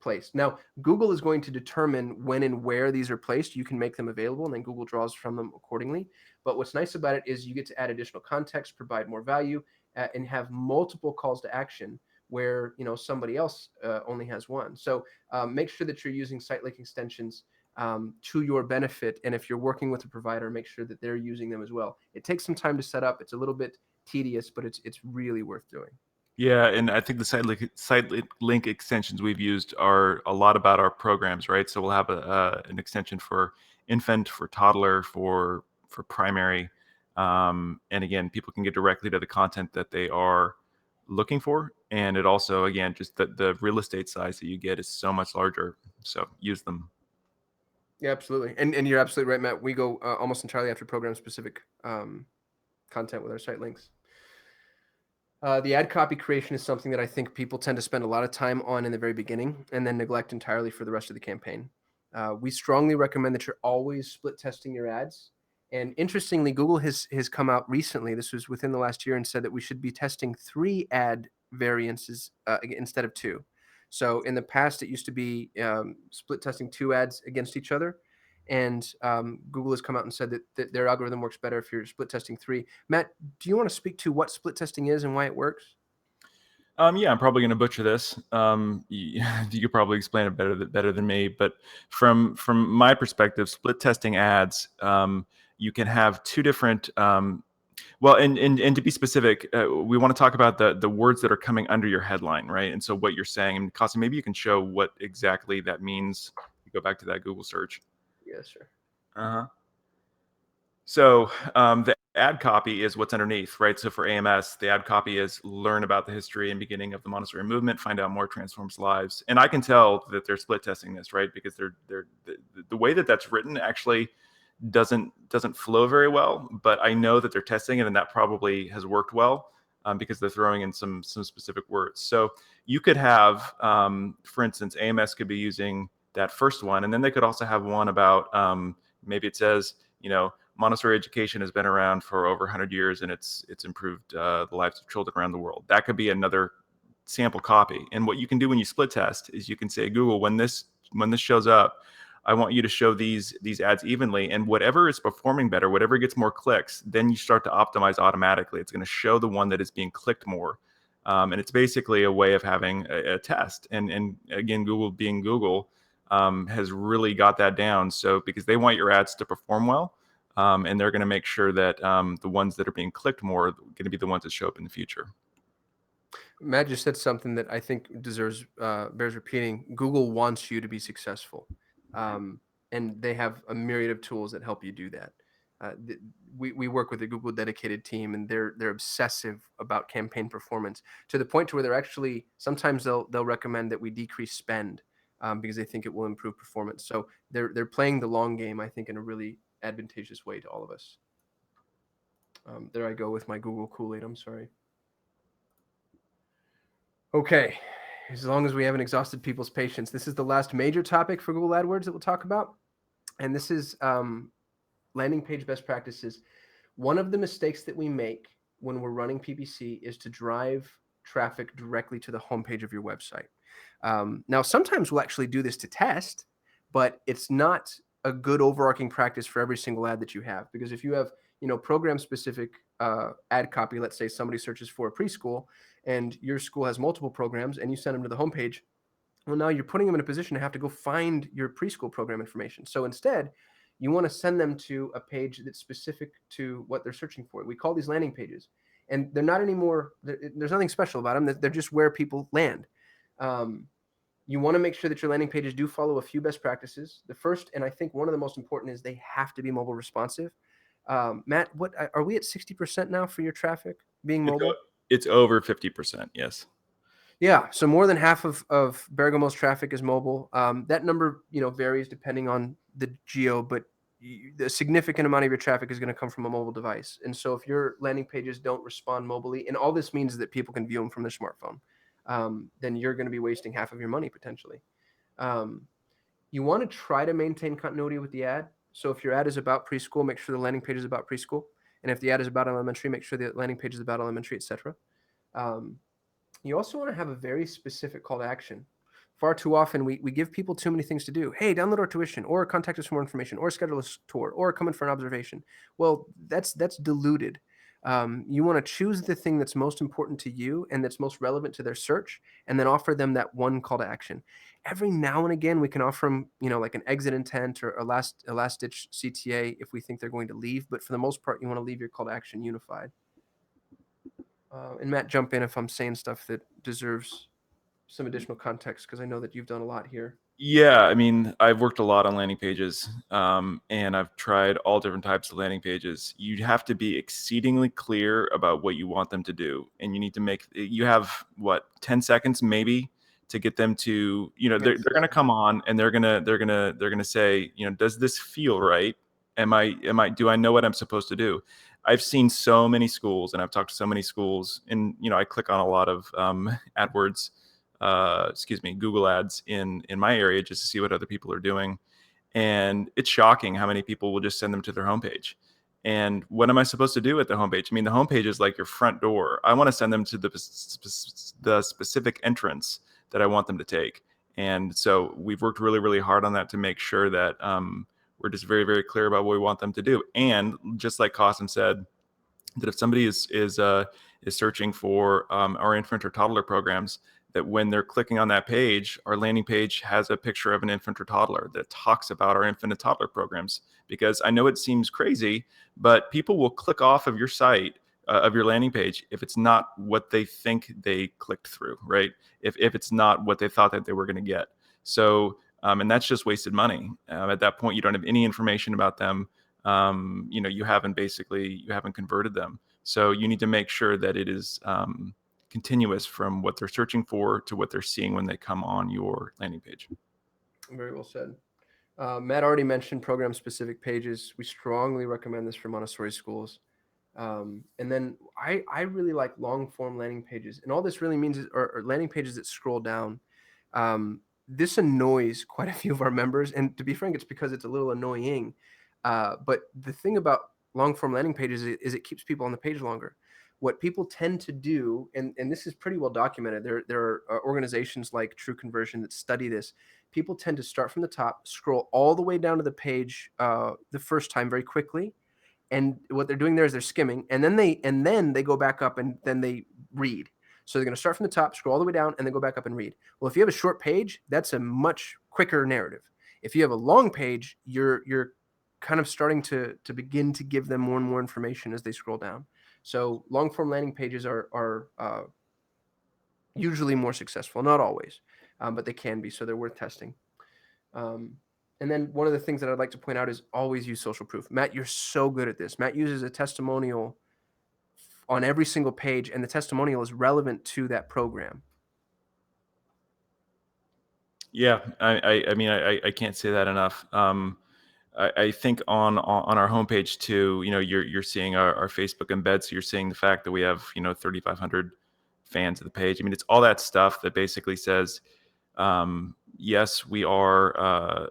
placed. Now, Google is going to determine when and where these are placed. You can make them available, and then Google draws from them accordingly. But what's nice about it is you get to add additional context, provide more value, and have multiple calls to action where somebody else only has one. So make sure that you're using site link extensions to your benefit. And if you're working with a provider, make sure that they're using them as well. It takes some time to set up. It's a little bit tedious, but it's really worth doing. Yeah, and I think the site link extensions we've used are a lot about our programs, right? So we'll have an extension for infant, for toddler, for primary, and again, people can get directly to the content that they are looking for, and it also, again, just the real estate size that you get is so much larger. So use them. Yeah, absolutely. And you're absolutely right, Matt. We go almost entirely after program specific content with our site links. The ad copy creation is something that I think people tend to spend a lot of time on in the very beginning and then neglect entirely for the rest of the campaign. We strongly recommend that you're always split testing your ads. And interestingly, Google has come out recently, this was within the last year, and said that we should be testing 3 ad variances instead of 2. So in the past, it used to be split testing 2 ads against each other. And Google has come out and said that their algorithm works better if you're split testing 3. Matt, do you want to speak to what split testing is and why it works? Yeah, I'm probably going to butcher this. You could probably explain it better than me. But from my perspective, split testing ads, you can have 2 different. Well, and to be specific, we want to talk about the words that are coming under your headline, right? And so what you're saying, and Costa, maybe you can show what exactly that means. You go back to that Google search. Yes, sir. Uh-huh. So the ad copy is what's underneath, right? So for AMS, the ad copy is learn about the history and beginning of the Montessori movement, find out more, transforms lives. And I can tell that they're split testing this, right? Because the way that that's written actually doesn't flow very well. But I know that they're testing it, and that probably has worked well because they're throwing in some specific words. So you could have, for instance, AMS could be using that first one, and then they could also have one about maybe it says, Montessori education has been around for over 100 years, and it's improved the lives of children around the world. That could be another sample copy. And what you can do when you split test is you can say, Google, when this shows up, I want you to show these ads evenly, and whatever is performing better, whatever gets more clicks, then you start to optimize automatically. It's going to show the one that is being clicked more. And it's basically a way of having a test. And again, Google being Google has really got that down. So because they want your ads to perform well, and they're going to make sure that the ones that are being clicked more are going to be the ones that show up in the future. Matt just said something that I think bears repeating. Google wants you to be successful, and they have a myriad of tools that help you do that. We work with a Google dedicated team, and they're obsessive about campaign performance to the point to where they're actually sometimes they'll recommend that we decrease spend because they think it will improve performance. So they're playing the long game, I think, in a really advantageous way to all of us. There I go with my Google Kool-Aid. I'm sorry. Okay, as long as we haven't exhausted people's patience, this is the last major topic for Google AdWords that we'll talk about, and this is landing page best practices. One of the mistakes that we make when we're running PPC is to drive traffic directly to the homepage of your website. Now, sometimes we'll actually do this to test, but it's not a good overarching practice for every single ad that you have, because if you have program specific ad copy, let's say somebody searches for a preschool and your school has multiple programs and you send them to the homepage, well, now you're putting them in a position to have to go find your preschool program information. So instead, you want to send them to a page that's specific to what they're searching for. We call these landing pages. and they're not anymore. There's nothing special about them. They're just where people land. You want to make sure that your landing pages do follow a few best practices. The first, and I think one of the most important, is they have to be mobile responsive. Matt, what are we at 60% now for your traffic being mobile? It's over 50%. Yes. Yeah, so more than half of Bergamo's traffic is mobile. That number, varies depending on the geo, but the significant amount of your traffic is going to come from a mobile device. And so if your landing pages don't respond mobily, and all this means is that people can view them from their smartphone, then you're going to be wasting half of your money potentially. You want to try to maintain continuity with the ad. So if your ad is about preschool, make sure the landing page is about preschool. And if the ad is about elementary, make sure the landing page is about elementary, etc. You also want to have a very specific call to action. Far too often, we give people too many things to do. Hey, download our tuition, or contact us for more information, or schedule a tour, or come in for an observation. Well, that's diluted. You want to choose the thing that's most important to you and that's most relevant to their search, and then offer them that one call to action. Every now and again, we can offer them, like an exit intent or a last ditch CTA if we think they're going to leave. But for the most part, you want to leave your call to action unified. And Matt, jump in if I'm saying stuff that deserves some additional context, because I know that you've done a lot here. Yeah, I mean, I've worked a lot on landing pages, and I've tried all different types of landing pages. You have to be exceedingly clear about what you want them to do, and you have 10 seconds maybe to get them to, they're going to come on and they're going to say, does this feel right? Do I know what I'm supposed to do? I've seen so many schools, and I've talked to so many schools, and I click on a lot of AdWords. Google ads in my area just to see what other people are doing. And it's shocking how many people will just send them to their homepage. And what am I supposed to do at the homepage? I mean, the homepage is like your front door. I want to send them to the specific entrance that I want them to take. And so we've worked really, really hard on that to make sure that we're just very, very clear about what we want them to do. And just like Qasim said, that if somebody is searching for our infant or toddler programs, that when they're clicking on that page, our landing page has a picture of an infant or toddler that talks about our infant and toddler programs. Because I know it seems crazy, but people will click off of your site, of your landing page, if it's not what they think they clicked through, right? If it's not what they thought that they were going to get. So, and that's just wasted money. At that point, you don't have any information about them. You haven't converted them. So you need to make sure that it is continuous from what they're searching for to what they're seeing when they come on your landing page. Very well said. Matt already mentioned program-specific pages. We strongly recommend this for Montessori schools. And then I really like long-form landing pages. And all this really means is or landing pages that scroll down. This annoys quite a few of our members. And to be frank, it's because it's a little annoying. But the thing about long-form landing pages is it keeps people on the page longer. What people tend to do, and this is pretty well documented, there are organizations like True Conversion that study this. People tend to start from the top, scroll all the way down to the page the first time very quickly, and what they're doing there is they're skimming, and then they go back up and then they read. So they're going to start from the top, scroll all the way down, and then go back up and read. Well, if you have a short page, that's a much quicker narrative. If you have a long page, you're kind of starting to begin to give them more and more information as they scroll down. So long form landing pages are usually more successful, not always, but they can be. So they're worth testing. And then one of the things that I'd like to point out is always use social proof. Matt, you're so good at this. Matt uses a testimonial on every single page, and the testimonial is relevant to that program. Yeah, I mean, I can't say that enough. I think on our homepage too, you're seeing our Facebook embed, so you're seeing the fact that we have 3,500 fans of the page. I mean, it's all that stuff that basically says, yes, we are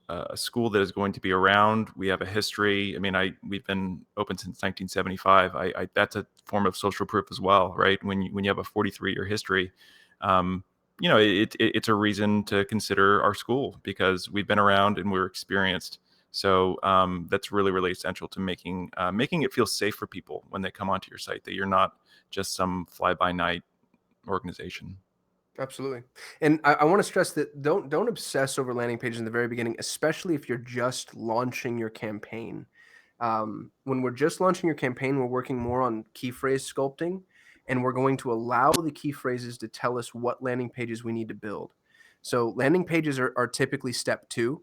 a school that is going to be around. We have a history. I mean, we've been open since 1975. That's a form of social proof as well, right? When you have a 43-year history. It's a reason to consider our school because we've been around and we're experienced. So that's really, really essential to making it feel safe for people when they come onto your site, that you're not just some fly-by-night organization. Absolutely. And I want to stress that don't obsess over landing pages in the very beginning, especially if you're just launching your campaign. When we're just launching your campaign, we're working more on key phrase sculpting, and we're going to allow the key phrases to tell us what landing pages we need to build. So landing pages are typically step 2.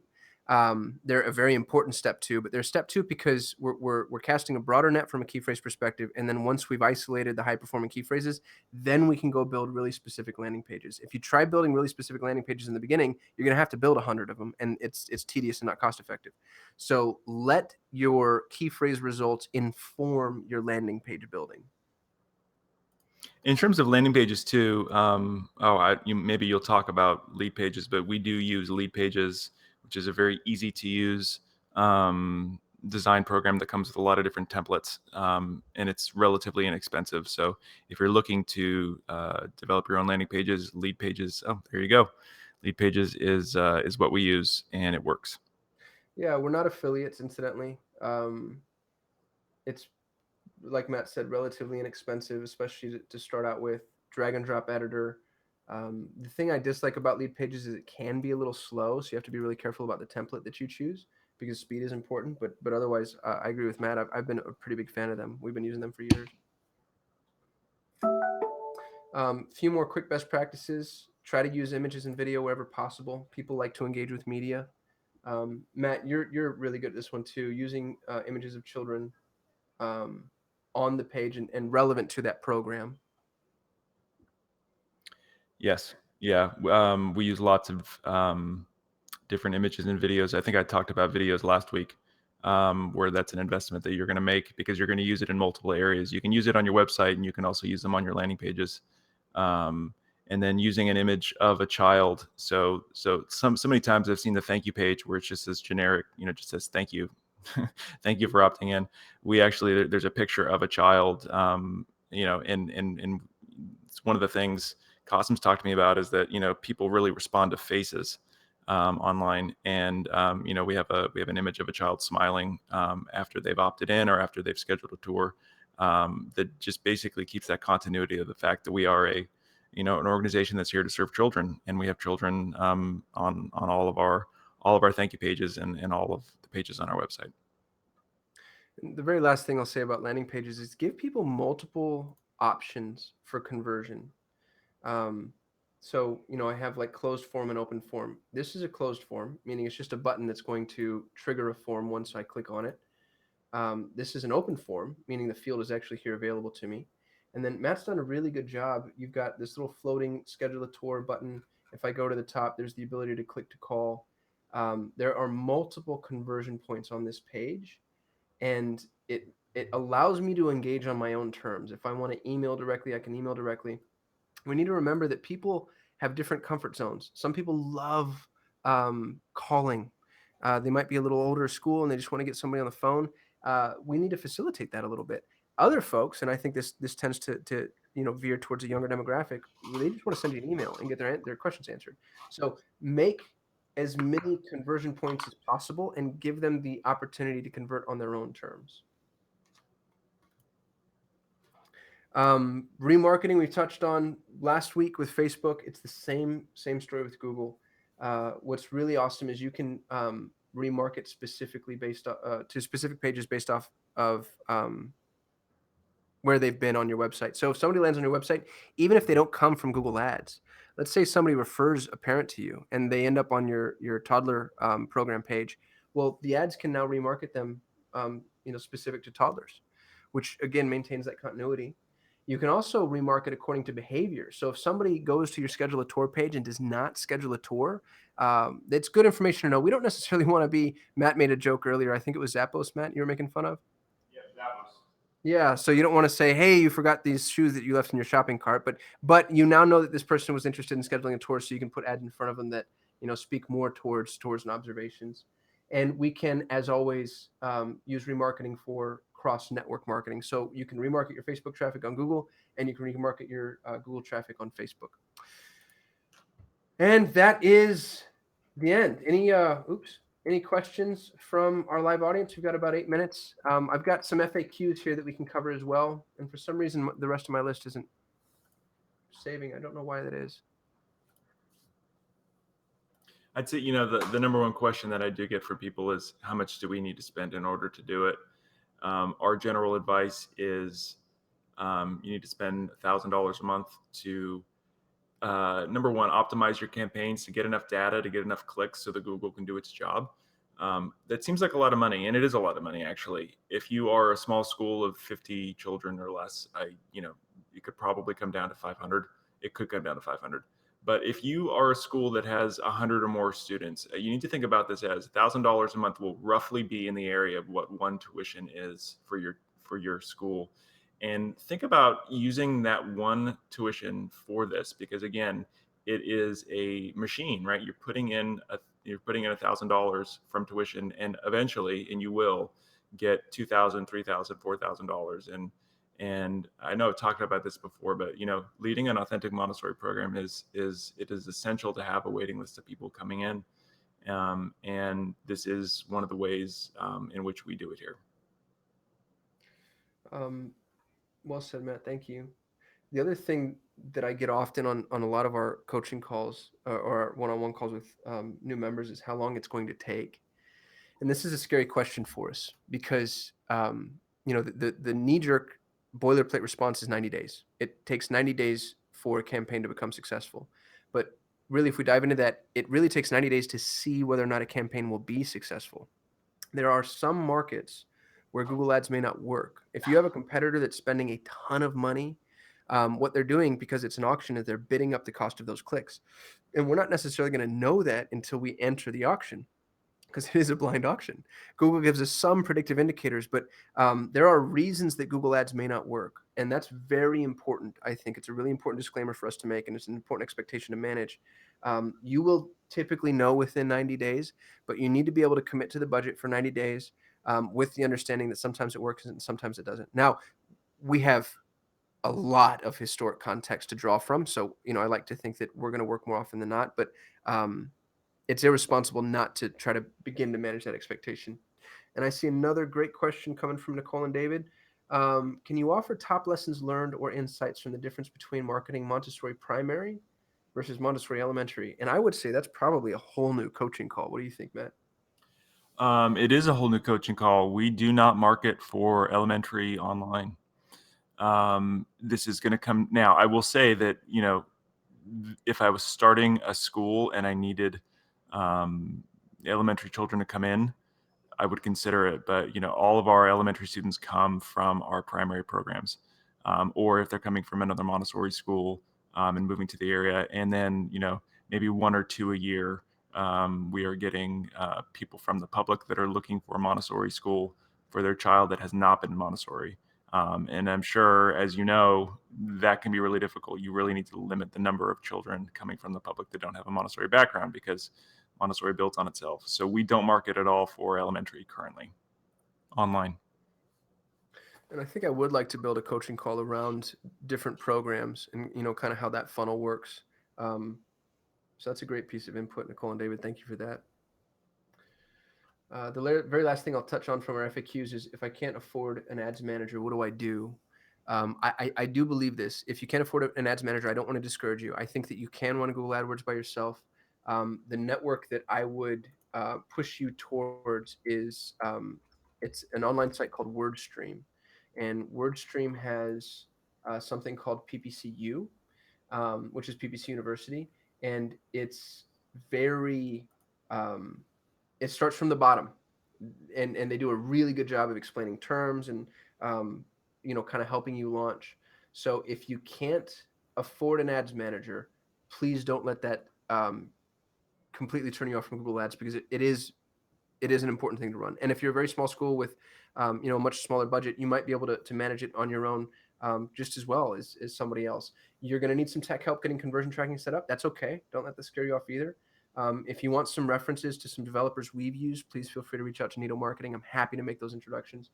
They're a very important step 2, but they're step 2 because we're casting a broader net from a key phrase perspective. And then once we've isolated the high performing key phrases, then we can go build really specific landing pages. If you try building really specific landing pages in the beginning, you're going to have to build 100 of them, and it's tedious and not cost effective. So let your key phrase results inform your landing page building. In terms of landing pages too, maybe you'll talk about lead pages, but we do use lead pages, which is a very easy to use design program that comes with a lot of different templates, and it's relatively inexpensive. So if you're looking to develop your own landing pages, lead pages, oh, there you go. Lead pages is what we use, and it works. Yeah, we're not affiliates, incidentally. It's, like Matt said, relatively inexpensive, especially to start out with. Drag and drop editor. The thing I dislike about lead pages is it can be a little slow, so you have to be really careful about the template that you choose because speed is important. But otherwise, I agree with Matt. I've been a pretty big fan of them. We've been using them for years. Few more quick best practices. Try to use images and video wherever possible. People like to engage with media. Matt, you're really good at this one too, using images of children on the page and relevant to that program. Yes. Yeah. We use lots of different images and videos. I think I talked about videos last week, where that's an investment that you're going to make because you're going to use it in multiple areas. You can use it on your website, and you can also use them on your landing pages. And then using an image of a child. So many times I've seen the thank you page where it's just this generic, just says thank you, thank you for opting in. We actually, there's a picture of a child, and it's one of the things Cosim's talked to me about is that people really respond to faces online, and we have an image of a child smiling after they've opted in or after they've scheduled a tour, that just basically keeps that continuity of the fact that we are an organization that's here to serve children, and we have children on all of our thank you pages and all of the pages on our website. The very last thing I'll say about landing pages is give people multiple options for conversion. So, I have like closed form and open form. This is a closed form, meaning it's just a button that's going to trigger a form once I click on it. This is an open form, meaning the field is actually here available to me. And then Matt's done a really good job. You've got this little floating schedule a tour button. If I go to the top, there's the ability to click to call. There are multiple conversion points on this page, and it allows me to engage on my own terms. If I want to email directly, I can email directly. We need to remember that people have different comfort zones. Some people love calling. They might be a little older at school and they just want to get somebody on the phone. We need to facilitate that a little bit. Other folks, and I think this tends to veer towards a younger demographic, they just want to send you an email and get their questions answered. So make as many conversion points as possible and give them the opportunity to convert on their own terms. Remarketing we touched on last week with Facebook. It's the same story with Google. What's really awesome is you can remarket specifically based to specific pages based off of where they've been on your website. So if somebody lands on your website, even if they don't come from Google Ads, let's say somebody refers a parent to you and they end up on your toddler program page. Well, the ads can now remarket them, specific to toddlers, which again maintains that continuity. You can also remarket according to behavior. So if somebody goes to your schedule a tour page and does not schedule a tour, it's good information to know. We don't necessarily want to be, Matt made a joke earlier. I think it was Zappos, Matt, you were making fun of? Yeah, Zappos. Yeah, so you don't want to say, hey, you forgot these shoes that you left in your shopping cart, but you now know that this person was interested in scheduling a tour, so you can put ads in front of them that speak more towards and observations. And we can, as always, use remarketing for cross-network marketing. So you can remarket your Facebook traffic on Google, and you can remarket your Google traffic on Facebook. And that is the end. Any questions from our live audience? We've got about 8 minutes. I've got some FAQs here that we can cover as well. And for some reason, the rest of my list isn't saving. I don't know why that is. I'd say, the number one question that I do get for people is how much do we need to spend in order to do it? Our general advice is you need to spend $1,000 a month to number one, optimize your campaigns to get enough data to get enough clicks so that Google can do its job. That seems like a lot of money, and it is a lot of money actually. If you are a small school of 50 children or less, it could probably come down to 500. It could come down to 500. But if you are a school that has 100 or more students, you need to think about this as $1,000 a month will roughly be in the area of what one tuition is for your school. And think about using that one tuition for this, because again, it is a machine, right? You're putting in $1,000 from tuition, and eventually, and you will get $2,000, $3,000, $4,000. And I know I've talked about this before, but leading an authentic Montessori program it is essential to have a waiting list of people coming in, and this is one of the ways in which we do it here. Well said, Matt. Thank you. The other thing that I get often on a lot of our coaching calls or our one-on-one calls with new members is how long it's going to take. And this is a scary question for us because, the knee-jerk boilerplate response is 90 days. It takes 90 days for a campaign to become successful. But really, if we dive into that, it really takes 90 days to see whether or not a campaign will be successful. There are some markets where Google Ads may not work. If you have a competitor that's spending a ton of money, what they're doing, because it's an auction, is they're bidding up the cost of those clicks. And we're not necessarily going to know that until we enter the auction, because it is a blind auction. Google gives us some predictive indicators, but there are reasons that Google Ads may not work. And that's very important. I think it's a really important disclaimer for us to make, and it's an important expectation to manage. You will typically know within 90 days, but you need to be able to commit to the budget for 90 days with the understanding that sometimes it works and sometimes it doesn't. Now, we have a lot of historic context to draw from. So, I like to think that we're going to work more often than not, but it's irresponsible not to try to begin to manage that expectation. And I see another great question coming from Nicole and David. Can you offer top lessons learned or insights from the difference between marketing Montessori primary versus Montessori elementary? And I would say that's probably a whole new coaching call. What do you think, Matt? It is a whole new coaching call. We do not market for elementary online. This is going to come now. I will say that, if I was starting a school and I needed elementary children to come in, I would consider it. But, all of our elementary students come from our primary programs, or if they're coming from another Montessori school and moving to the area. And then, maybe one or two a year, we are getting people from the public that are looking for a Montessori school for their child that has not been Montessori. And I'm sure, as you know, that can be really difficult. You really need to limit the number of children coming from the public that don't have a Montessori background, because Montessori built on itself. So we don't market at all for elementary currently online. And I think I would like to build a coaching call around different programs and, kind of how that funnel works. So that's a great piece of input, Nicole and David. Thank you for that. The very last thing I'll touch on from our FAQs is, if I can't afford an ads manager, what do I do? I do believe this. If you can't afford an ads manager, I don't want to discourage you. I think that you can run Google AdWords by yourself. The network that I would push you towards is it's an online site called WordStream. And WordStream has something called PPCU, which is PPC University. And it's very it starts from the bottom, and they do a really good job of explaining terms and kind of helping you launch. So if you can't afford an ads manager, please don't let that completely turn you off from Google Ads, because it is an important thing to run. And if you're a very small school with a much smaller budget, you might be able to manage it on your own just as well as somebody else. You're going to need some tech help getting conversion tracking set up. That's okay. Don't let that scare you off either. If you want some references to some developers we've used, please feel free to reach out to Needle Marketing. I'm happy to make those introductions.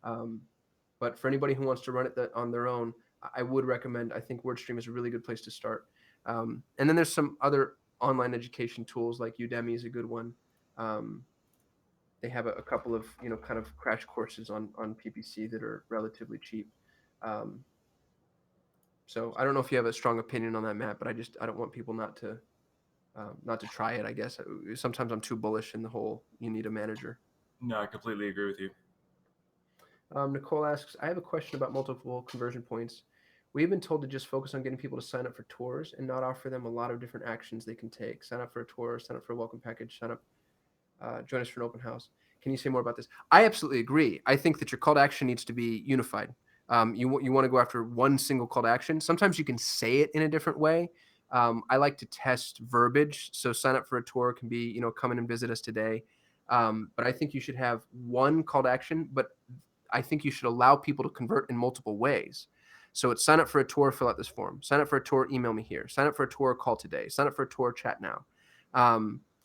But for anybody who wants to run it on their own, I would recommend, I think WordStream is a really good place to start. And then there's some other online education tools, like Udemy is a good one. They have a couple of, kind of crash courses on PPC that are relatively cheap. So I don't know if you have a strong opinion on that, Matt, but I don't want people not to try it, I guess. Sometimes I'm too bullish in the whole, you need a manager. No, I completely agree with you. Nicole asks, I have a question about multiple conversion points. We've been told to just focus on getting people to sign up for tours and not offer them a lot of different actions they can take. Sign up for a tour, sign up for a welcome package, sign up, join us for an open house. Can you say more about this? I absolutely agree. I think that your call to action needs to be unified. You want to go after one single call to action. Sometimes you can say it in a different way. I like to test verbiage. So sign up for a tour can be, come in and visit us today. But I think you should have one call to action, but I think you should allow people to convert in multiple ways. So it's sign up for a tour, fill out this form. Sign up for a tour, email me here. Sign up for a tour, call today. Sign up for a tour, chat now.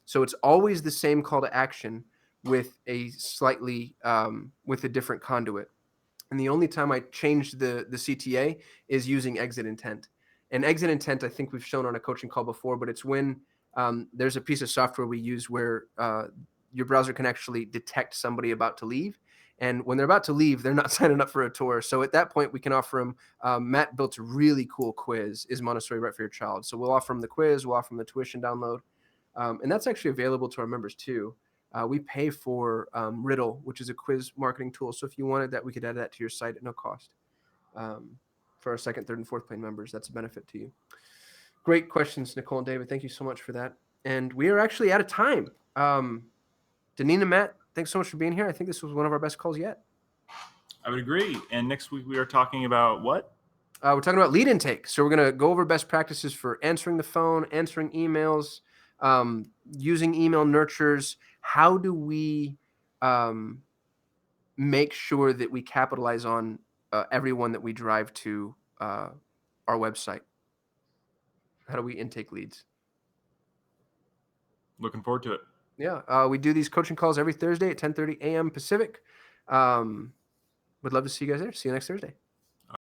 So it's always the same call to action with a slightly with a different conduit. And the only time I changed the CTA is using exit intent. And exit intent, I think we've shown on a coaching call before, but it's when there's a piece of software we use where your browser can actually detect somebody about to leave. And when they're about to leave, they're not signing up for a tour. So at that point, we can offer them. Matt built a really cool quiz. Is Montessori right for your child? So we'll offer them the quiz. We'll offer them the tuition download. And that's actually available to our members too. We pay for Riddle, which is a quiz marketing tool. So if you wanted that, we could add that to your site at no cost. For our second, third, and fourth plane members, that's a benefit to you. Great questions, Nicole and David. Thank you so much for that. And we are actually out of time. Deneen, Matt, thanks so much for being here. I think this was one of our best calls yet. I would agree. And next week we are talking about what? We're talking about lead intake. So we're going to go over best practices for answering the phone, answering emails, using email nurtures. How do we make sure that we capitalize on everyone that we drive to our website? How do we intake leads? Looking forward to it. Yeah, we do these coaching calls every Thursday at 10:30 a.m. Pacific. Would love to see you guys there. See you next Thursday.